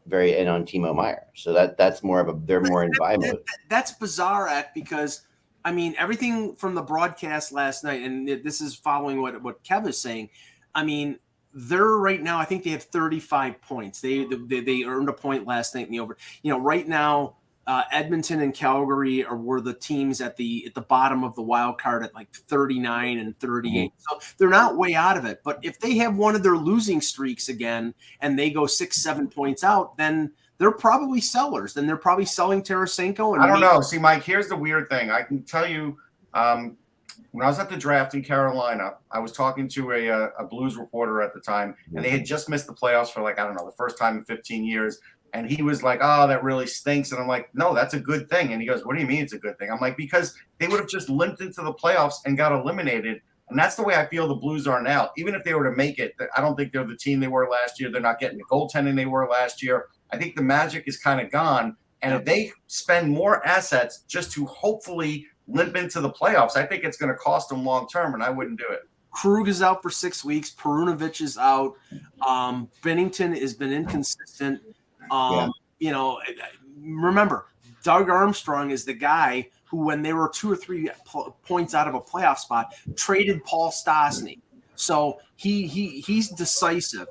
very in on Timo Meyer, so that's they're more in buy mode.
That's bizarre, because I mean everything from the broadcast last night, and this is following what Kev is saying. I mean, they're right now, I think they have 35 points. They earned a point last night in the over. Right now, Edmonton and Calgary were the teams at the bottom of the wild card at like 39 and 38. So they're not way out of it. But if they have one of their losing streaks again and they go 6-7 points out, then they're probably sellers. Then they're probably selling Tarasenko.
I don't know. See, Mike, here's the weird thing. I can tell you, when I was at the draft in Carolina, I was talking to a Blues reporter at the time, and they had just missed the playoffs for the first time in 15 years. And he was like, "Oh, that really stinks." And I'm like, "No, that's a good thing." And he goes, "What do you mean it's a good thing?" I'm like, "Because they would have just limped into the playoffs and got eliminated." And that's the way I feel the Blues are now. Even if they were to make it, I don't think they're the team they were last year. They're not getting the goaltending they were last year. I think the magic is kind of gone. And if they spend more assets just to hopefully limp into the playoffs, I think it's going to cost them long term, and I wouldn't do it.
Krug is out for 6 weeks. Perunovic is out. Bennington has been inconsistent. Remember, Doug Armstrong is the guy who, when they were 2 or 3 points out of a playoff spot, traded Paul Stastny. So he's decisive.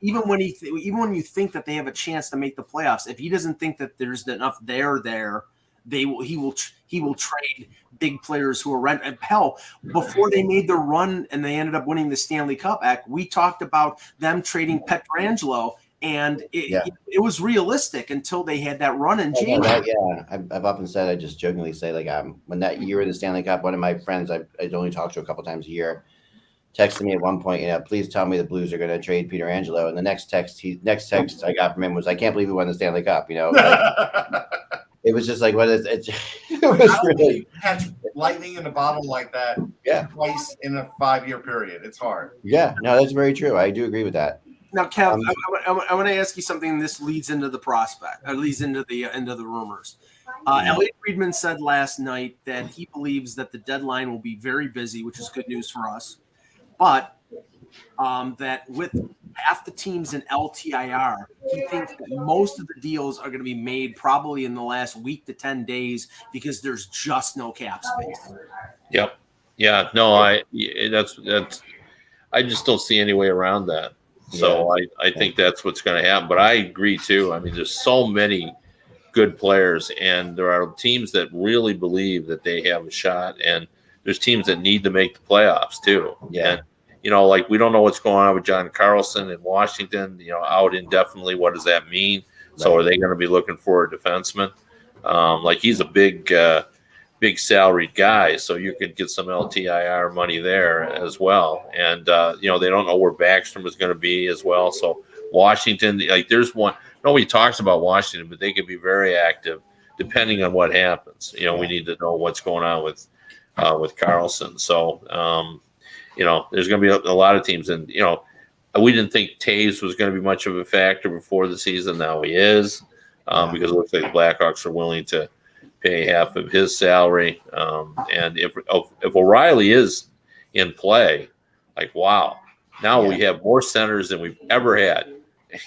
Even when you think that they have a chance to make the playoffs, if he doesn't think that there's enough there, he will trade big players who are rent. And hell, before they made their run and they ended up winning the Stanley Cup, we talked about them trading Pietrangelo. And it was realistic until they had that run in January.
I've often said, I just jokingly say, when that year in the Stanley Cup, one of my friends I'd only talked to a couple times a year texted me at one point, please tell me the Blues are going to trade Pietrangelo. And the next text I got from him was, I can't believe we won the Stanley Cup. It was just like, what is it? It was really
catch lightning in a bottle like that twice in a 5-year period. It's hard.
Yeah, no, that's very true. I do agree with that.
Now, Kev, I want to ask you something. This leads into the prospect, or leads into the rumors. Elliot Friedman said last night that he believes that the deadline will be very busy, which is good news for us. But that with half the teams in LTIR, he thinks that most of the deals are going to be made probably in the last week to 10 days because there's just no cap space.
Yep. Yeah. No, I just don't see any way around that. So I think that's what's going to happen. But I agree, too. I mean, there's so many good players, and there are teams that really believe that they have a shot, and there's teams that need to make the playoffs, too.
Yeah.
And, we don't know what's going on with John Carlson in Washington, out indefinitely. What does that mean? Right. So are they going to be looking for a defenseman? He's a big salaried guy, so you could get some LTIR money there as well. And, they don't know where Backstrom is going to be as well. So Washington, there's one, nobody talks about Washington, but they could be very active depending on what happens. We need to know what's going on with Carlson. So, there's going to be a lot of teams. And, we didn't think Taves was going to be much of a factor before the season. Now he is, because it looks like the Blackhawks are willing to pay half of his salary. And if O'Reilly is in play, wow, now we have more centers than we've ever had.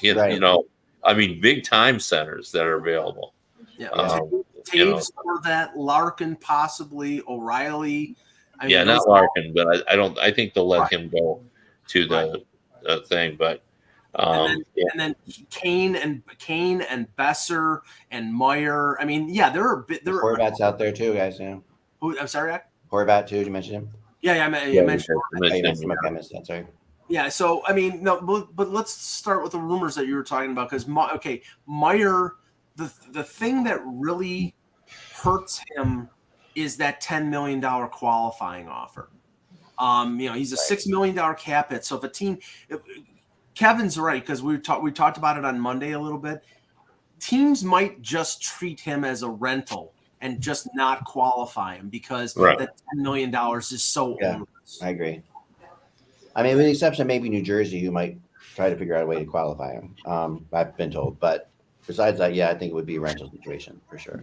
Big time centers that are available.
Yeah, Taves for that, Larkin possibly, O'Reilly.
Not Larkin, but I think they'll let him go to the thing. But
and then Kane and Besser and Meyer. There are
Horvat's out there too, guys. Yeah.
Who? I'm sorry,
Horvat too. Did you mention him?
Yeah, I mentioned.
I missed that. Sorry.
Yeah, so I mean, no, but let's start with the rumors that you were talking about because Meyer, the thing that really hurts him is that $10 million qualifying offer. He's a $6 million cap hit. So if a team, Kevin's right because we talked about it on Monday a little bit. Teams might just treat him as a rental and just not qualify him because that $10 million is so onerous.
I agree. I mean, with the exception of maybe New Jersey, who might try to figure out a way to qualify him. I've been told, but besides that, I think it would be a rental situation for sure.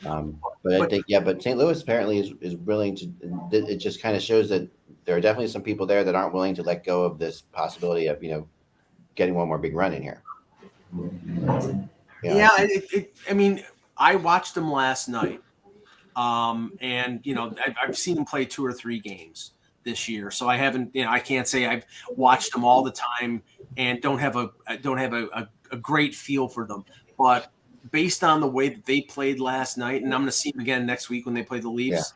But I think, but St. Louis apparently is willing to. It just kind of shows that there are definitely some people there that aren't willing to let go of this possibility of getting one more big run in here.
Yeah, I mean, I watched him last night, and I've seen him play 2 or 3 games this year, so I haven't. I can't say I've watched them all the time and don't have a great feel for them. But based on the way that they played last night, and I'm going to see them again next week when they play the Leafs,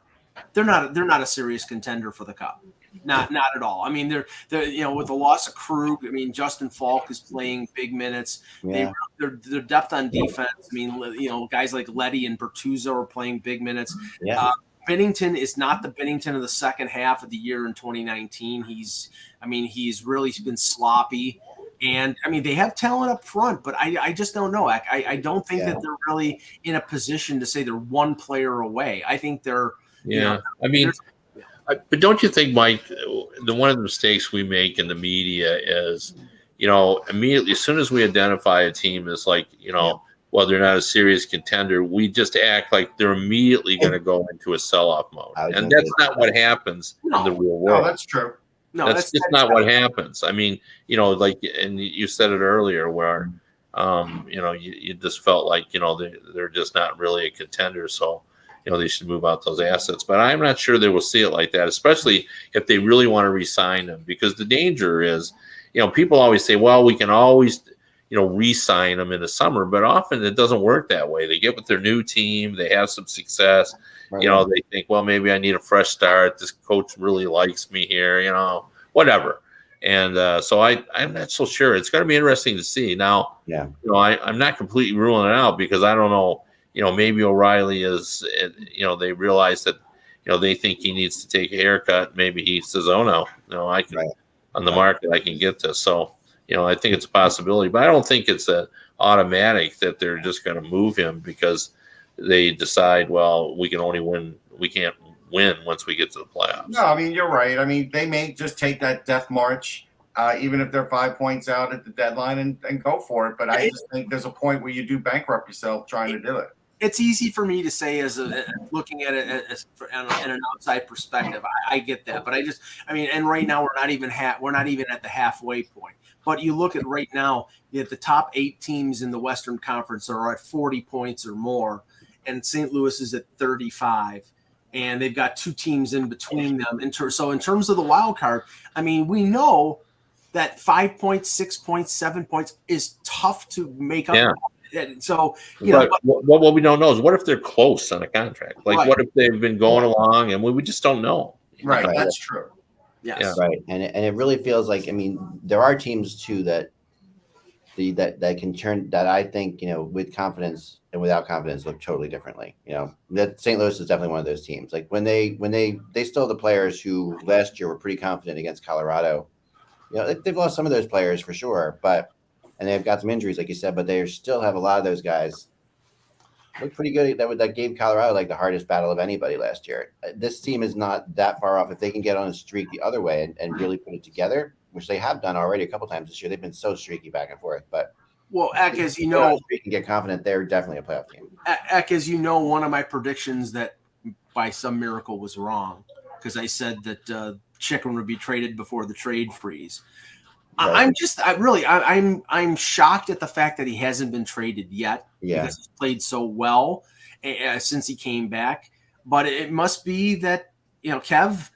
they're not a serious contender for the Cup. Not at all. I mean, they're with the loss of Krug. I mean, Justin Falk is playing big minutes.
Yeah.
Their depth on defense. I mean, guys like Letty and Bertuzzo are playing big minutes.
Yeah.
Binnington is not the Binnington of the second half of the year in 2019. He's really been sloppy. And I mean, they have talent up front, but I just don't know. I don't think that they're really in a position to say they're one player away. I think they're,
but don't you think, Mike, one of the mistakes we make in the media is, immediately as soon as we identify a team as well, they're not a serious contender, we just act like they're immediately going to go into a sell-off mode. And that's not what happens in the real world.
No, that's true.
No, that's just not what happens. I mean, and you said it earlier where, you just felt like, they're just not really a contender. So, they should move out those assets. But I'm not sure they will see it like that, especially if they really want to re-sign them. Because the danger is, people always say, well, we can always, re-sign them in the summer. But often it doesn't work that way. They get with their new team. They have some success. Right. They think, well, maybe I need a fresh start. This coach really likes me here, whatever. And so I'm not so sure. It's going to be interesting to see. Now, I'm not completely ruling it out because I don't know, maybe O'Reilly is, they realize that, they think he needs to take a haircut. Maybe he says, oh, no, I can, on the market, I can get this. So, I think it's a possibility. But I don't think it's automatic that they're just going to move him because they decide, well, we can't win once we get to the playoffs.
No, I mean, you're right. I mean, they may just take that death march, even if they're 5 points out at the deadline and go for it. But I just think there's a point where you do bankrupt yourself trying to do it.
It's easy for me to say as looking at it as in an outside perspective. I get that, but and right now we're not even at the halfway point. But you look at right now, the top 8 teams in the Western Conference are at 40 points or more, and St. Louis is at 35, and they've got 2 teams in between them. So in terms of the wild card, I mean, we know that 5 points, 6 points, 7 points is tough to make up.
Yeah.
So
what we don't know is what if they're close on a contract? Like what if they've been going along and we just don't know?
Right, that's true.
Yes.
Yeah.
Right, and it really feels like there are teams too that can turn that I think with confidence and without confidence look totally differently. That St. Louis is definitely one of those teams. Like when they still have the players who last year were pretty confident against Colorado. They've lost some of those players for sure, and they've got some injuries, like you said, but they still have a lot of those guys look pretty good. That gave Colorado like the hardest battle of anybody last year. This team is not that far off. If they can get on a streak the other way and really put it together, which they have done already a couple times this year, they've been so streaky back and forth. But
Eck, as you know,
you can get confident they're definitely a playoff team.
Eck, as you know, one of my predictions that by some miracle was wrong because I said that Chicken would be traded before the trade freeze. Right. I'm shocked at the fact that he hasn't been traded yet because he's played so well since he came back. But it must be that, Kev,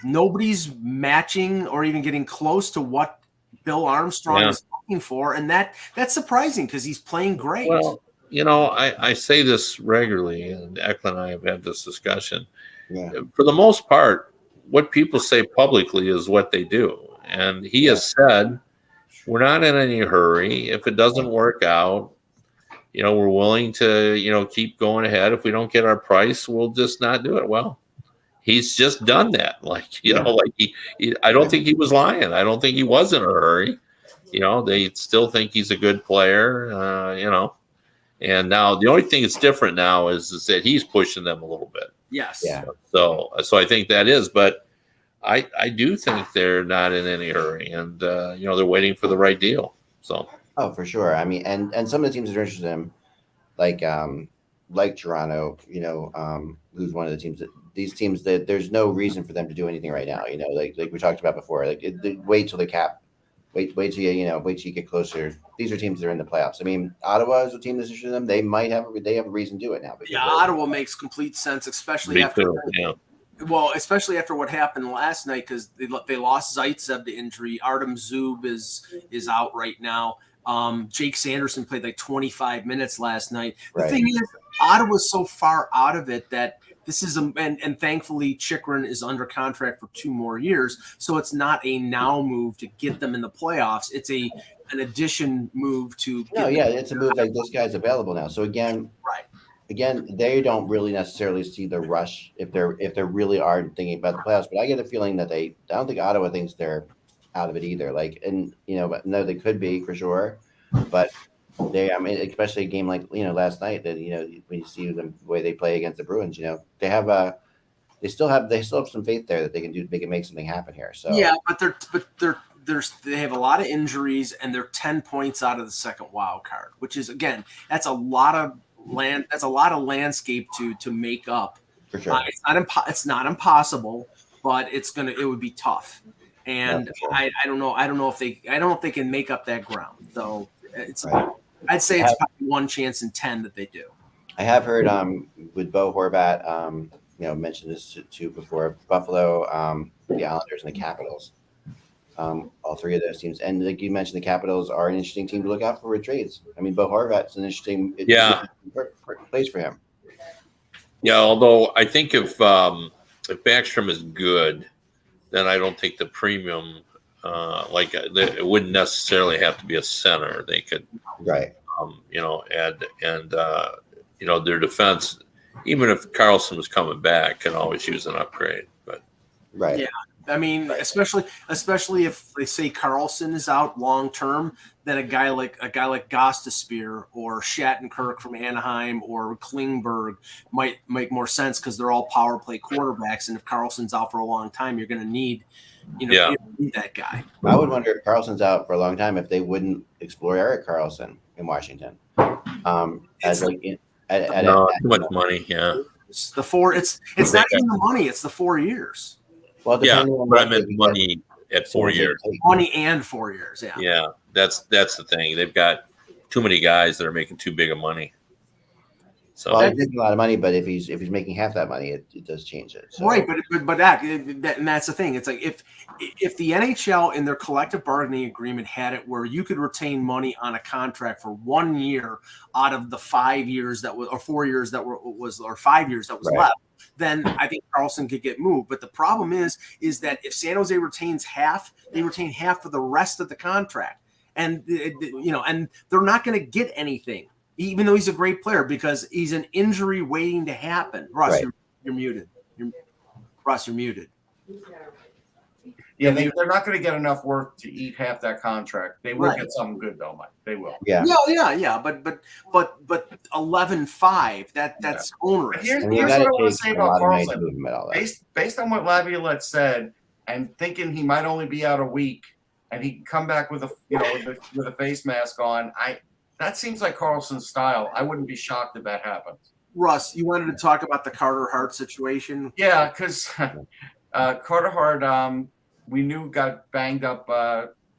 nobody's matching or even getting close to what Bill Armstrong is looking for. And that's surprising because he's playing great.
Well, I say this regularly, and Eklund and I have had this discussion. Yeah. For the most part, what people say publicly is what they do. And he has said, we're not in any hurry. If it doesn't work out, we're willing to, keep going ahead. If we don't get our price, we'll just not do it. Well, he's just done that. I don't think he was lying. I don't think he was in a hurry. They still think he's a good player, And now the only thing that's different now is that he's pushing them a little bit.
Yes.
Yeah.
So I think that is, but I do think they're not in any hurry, and they're waiting for the right deal. So.
Oh, for sure. I mean, and some of the teams that are interested in, like Toronto, who's one of the teams that these teams that there's no reason for them to do anything right now. Like we talked about before, wait till the cap, wait till you get closer. These are teams that are in the playoffs. I mean, Ottawa is a team that's interested in them. They have a reason to do it now.
Yeah, Ottawa makes complete sense, especially after. Well, especially after what happened last night, because they lost Zaitsev to injury. Artem Zub is out right now. Jake Sanderson played like 25 minutes last night. The thing is, Ottawa's so far out of it that this is and thankfully Chychrun is under contract for 2 more years, so it's not a now move to get them in the playoffs. It's an addition move to.
It's a move like this guy's available now. So again, they don't really necessarily see the rush if they really are thinking about the playoffs. But I get a feeling that I don't think Ottawa thinks they're out of it either. But no, they could be for sure. But especially a game like last night that when you see the way they play against the Bruins, they still have some faith there that they can make something happen here. So
they have a lot of injuries and they're 10 points out of the second wild card, which is again that's a lot of landscape to make up.
For sure.
It's not impossible, but it would be tough. And sure. I don't know if they can make up that ground. So I'd say it's probably 1 chance in 10 that they do.
I have heard with Bo Horvat, mentioned this too before, Buffalo, the Islanders, and the Capitals. All 3 of those teams, and like you mentioned, the Capitals are an interesting team to look out for with trades. I mean, Bo Horvat's an interesting place for him.
Yeah, although I think if Backstrom is good, then I don't think the premium, it wouldn't necessarily have to be a center. They could, add their defense, even if Carlson was coming back, can always use an upgrade. But
yeah. I mean, especially if they say Carlson is out long term, then a guy like Gostisbehere or Shattenkirk from Anaheim or Klingberg might make more sense because they're all power play quarterbacks. And if Carlson's out for a long time, you're going to need, need that guy.
I would wonder if Carlson's out for a long time if they wouldn't explore Erik Karlsson in Washington.
Too much money. Yeah,
it's the 4. It's not even the money. It's the 4 years.
Well,
but I meant money at 4 years.
Money and 4 years, yeah.
Yeah, that's the thing. They've got too many guys that are making too big of money. So
he's making a lot of money, but if he's making half that money, it does change it. So.
Right, but that's the thing. It's like if the NHL in their collective bargaining agreement had it where you could retain money on a contract for 1 year out of the 5 years that was, or 4 years that was, or 5 years that was left, then I think Karlsson could get moved. But the problem is that if San Jose retains half, they retain half for the rest of the contract, and and they're not going to get anything, even though he's a great player, because he's an injury waiting to happen. Russ, you're muted. Russ, you're muted.
Yeah, they're not going to get enough work to eat half that contract. They will get something good though, Mike. They will.
Yeah. But 11-5. That's onerous.
Here's what I want to say about Karlsson. Based on what Laviolette said, and thinking he might only be out a week, and he can come back with a face mask on. That seems like Karlsson's style. I wouldn't be shocked if that happens.
Russ, you wanted to talk about the Carter Hart situation?
Yeah, because Carter Hart, we knew got banged up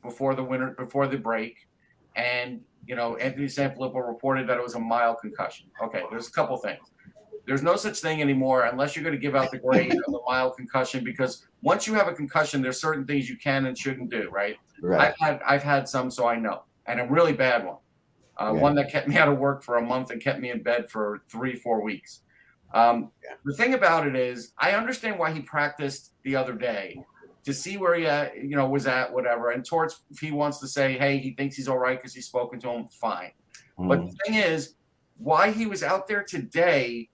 before the break, and Anthony Sanfilippo reported that it was a mild concussion. Okay, there's a couple things. There's no such thing anymore unless you're going to give out the grade of a mild concussion, because once you have a concussion, there's certain things you can and shouldn't do. Right. I've had some, so I know, and a really bad one. One that kept me out of work for a month and kept me in bed for 3-4 weeks. The thing about it is, I understand why he practiced the other day, to see where he was at, whatever. And Torts, if he wants to say, hey, he thinks he's all right because he's spoken to him, fine. But the thing is, why he was out there today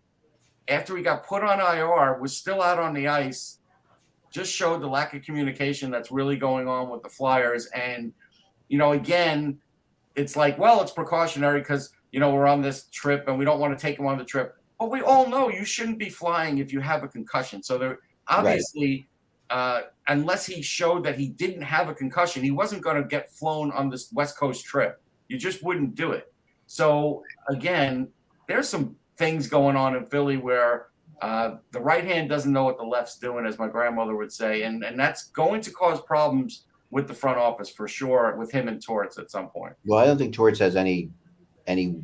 after he got put on IR, was still out on the ice, just showed the lack of communication that's really going on with the Flyers. And, again, it's like, well, it's precautionary because, we're on this trip and we don't want to take him on the trip. But we all know you shouldn't be flying if you have a concussion. So there obviously, unless he showed that he didn't have a concussion, he wasn't going to get flown on this West Coast trip. You just wouldn't do it. So, again, there's some things going on in Philly where the right hand doesn't know what the left's doing, as my grandmother would say. And that's going to cause problems with the front office for sure, with him and Torts at some point.
Well, I don't think Torts has anything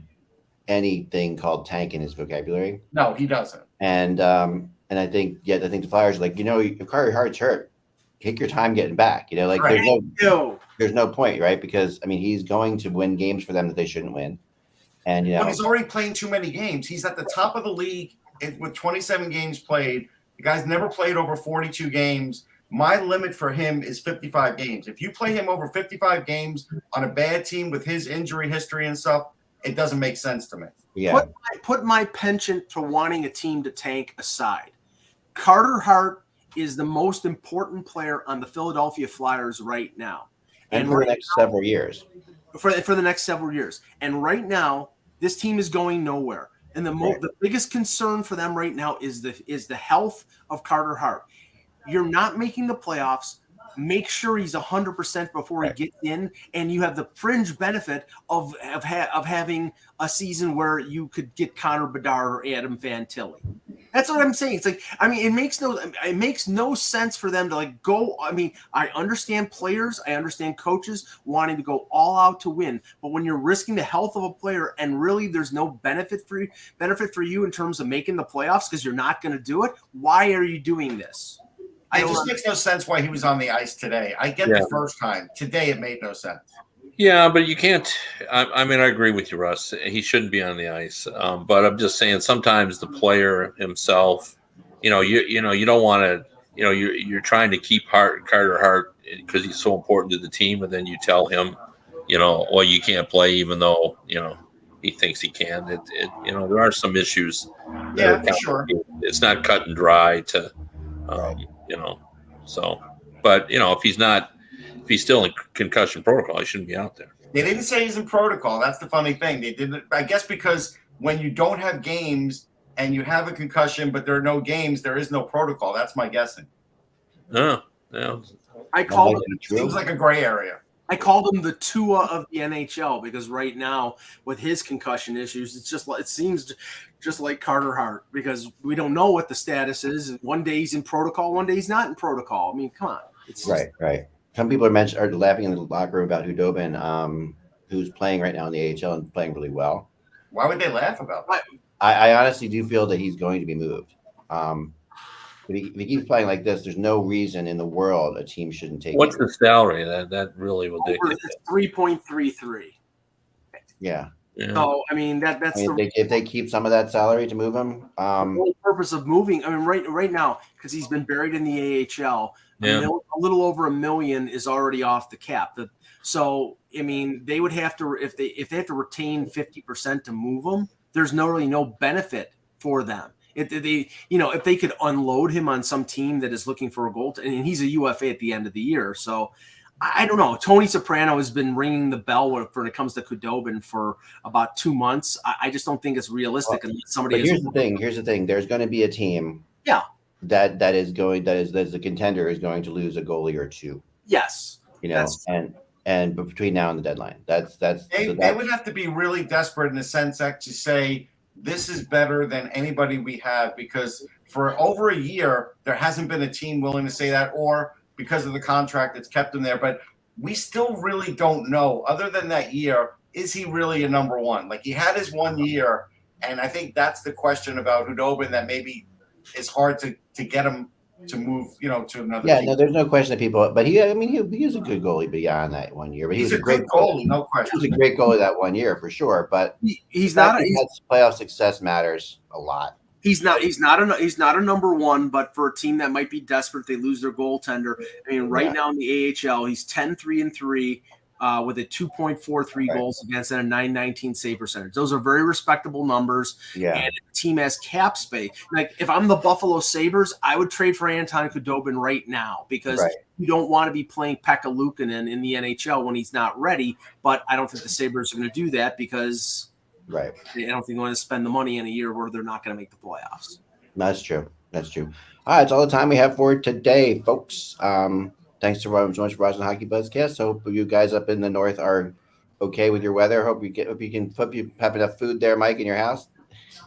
called tank in his vocabulary.
No, he doesn't.
And I think the Flyers are like, if Carter Hart's hurt, take your time getting back.
Right.
There's no point, right? Because he's going to win games for them that they shouldn't win. And
but he's already playing too many games. He's at the top of the league with 27 games played. The guy's never played over 42 games. My limit for him is 55 games. If you play him over 55 games on a bad team with his injury history and stuff, it doesn't make sense to me.
Yeah.
Put my penchant to wanting a team to tank aside. Carter Hart is the most important player on the Philadelphia Flyers right now.
And for the next several years.
For the next several years. And right now, this team is going nowhere. And the biggest concern for them right now is the health of Carter Hart. You're not making the playoffs. Make sure he's 100% before he gets in, and you have the fringe benefit of having a season where you could get Connor Bedard or Adam Fantilli. That's what I'm saying. It's like, it makes no sense for them to go. I understand players, I understand coaches wanting to go all out to win, but when you're risking the health of a player and really there's no benefit for you in terms of making the playoffs because you're not going to do it, why are you doing this?
It just makes no sense why he was on the ice today. I get the first time. Today, it made no sense.
Yeah, but you can't. I agree with you, Russ. He shouldn't be on the ice. But I'm just saying, sometimes the player himself, you don't want to. You're trying to keep Carter Hart because he's so important to the team, and then you tell him, well, you can't play, even though he thinks he can. There are some issues.
Yeah, for sure.
It's not cut and dry to. So, but if he's still in concussion protocol, he shouldn't be out there.
They didn't say he's in protocol. That's the funny thing. They didn't, I guess, because when you don't have games and you have a concussion, but there are no games, there is no protocol. That's my guessing.
No, no.
Seems like a gray area.
I called him the Tua of the NHL because right now with his concussion issues, it seems just like Carter Hart because we don't know what the status is. One day he's in protocol, one day he's not in protocol. Come on. It's
right. Some people are laughing in the locker room about Hudobin, who's playing right now in the AHL and playing really well.
Why would they laugh about that?
I honestly do feel that he's going to be moved. If he keeps playing like this, there's no reason in the world a team shouldn't take.
What's the salary? That really will dictate.
3.33.
Yeah.
So
if they keep some of that salary to move him,
the whole purpose of moving. Right now because he's been buried in the AHL. A little over $1 million is already off the cap. So they would have to if they have to retain 50% to move him. There's really no benefit for them. If they could unload him on some team that is looking for a goal, and he's a UFA at the end of the year. So I don't know. Tony Soprano has been ringing the bell when it comes to Khudobin for about 2 months. I just don't think it's realistic unless somebody.
Here's the thing. There's going to be a team.
Yeah.
That's the contender is going to lose a goalie or two.
Yes.
And between now and the deadline,
they would have to be really desperate in a sense to say this is better than anybody we have, because for over a year there hasn't been a team willing to say that, or because of the contract that's kept him there. But we still really don't know. Other than that year, is he really a number one? He had his 1 year, and I think that's the question about Khudobin that maybe is hard to get him to move, to another team.
No, there's no question that people, but he is a good goalie beyond that 1 year. But
he's a great goalie, no question.
He was a great goalie that 1 year for sure. But
he's not.
Playoff success matters a lot.
He's not a number one, but for a team that might be desperate, they lose their goaltender. I mean, right now in the AHL, he's 10-3-3 with a 2.43 goals against and a 919 save percentage. Those are very respectable numbers.
Yeah.
And the team has cap space. Like if I'm the Buffalo Sabres, I would trade for Anton Khudobin right now because you don't want to be playing Pekka Luukkonen in the NHL when he's not ready. But I don't think the Sabres are going to do that because I don't think they want to spend the money in a year where they're not going to make the playoffs.
That's true. All right, that's all the time we have for today, folks. Thanks so much for watching the Hockey Buzzcast. So hope you guys up in the north are okay with your weather. Hope you have enough food there, Mike, in your house.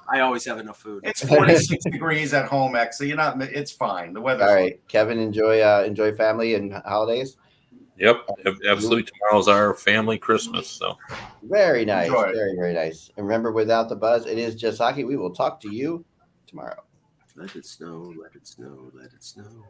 I always have enough food.
It's 46 degrees at home, so you're not. It's fine. The weather's
all right. Kevin, enjoy family and holidays.
Yep, absolutely. Tomorrow's our family Christmas. So
very nice, very nice. And remember, without the buzz, it is just hockey. We will talk to you tomorrow.
Let it snow. Let it snow. Let it snow.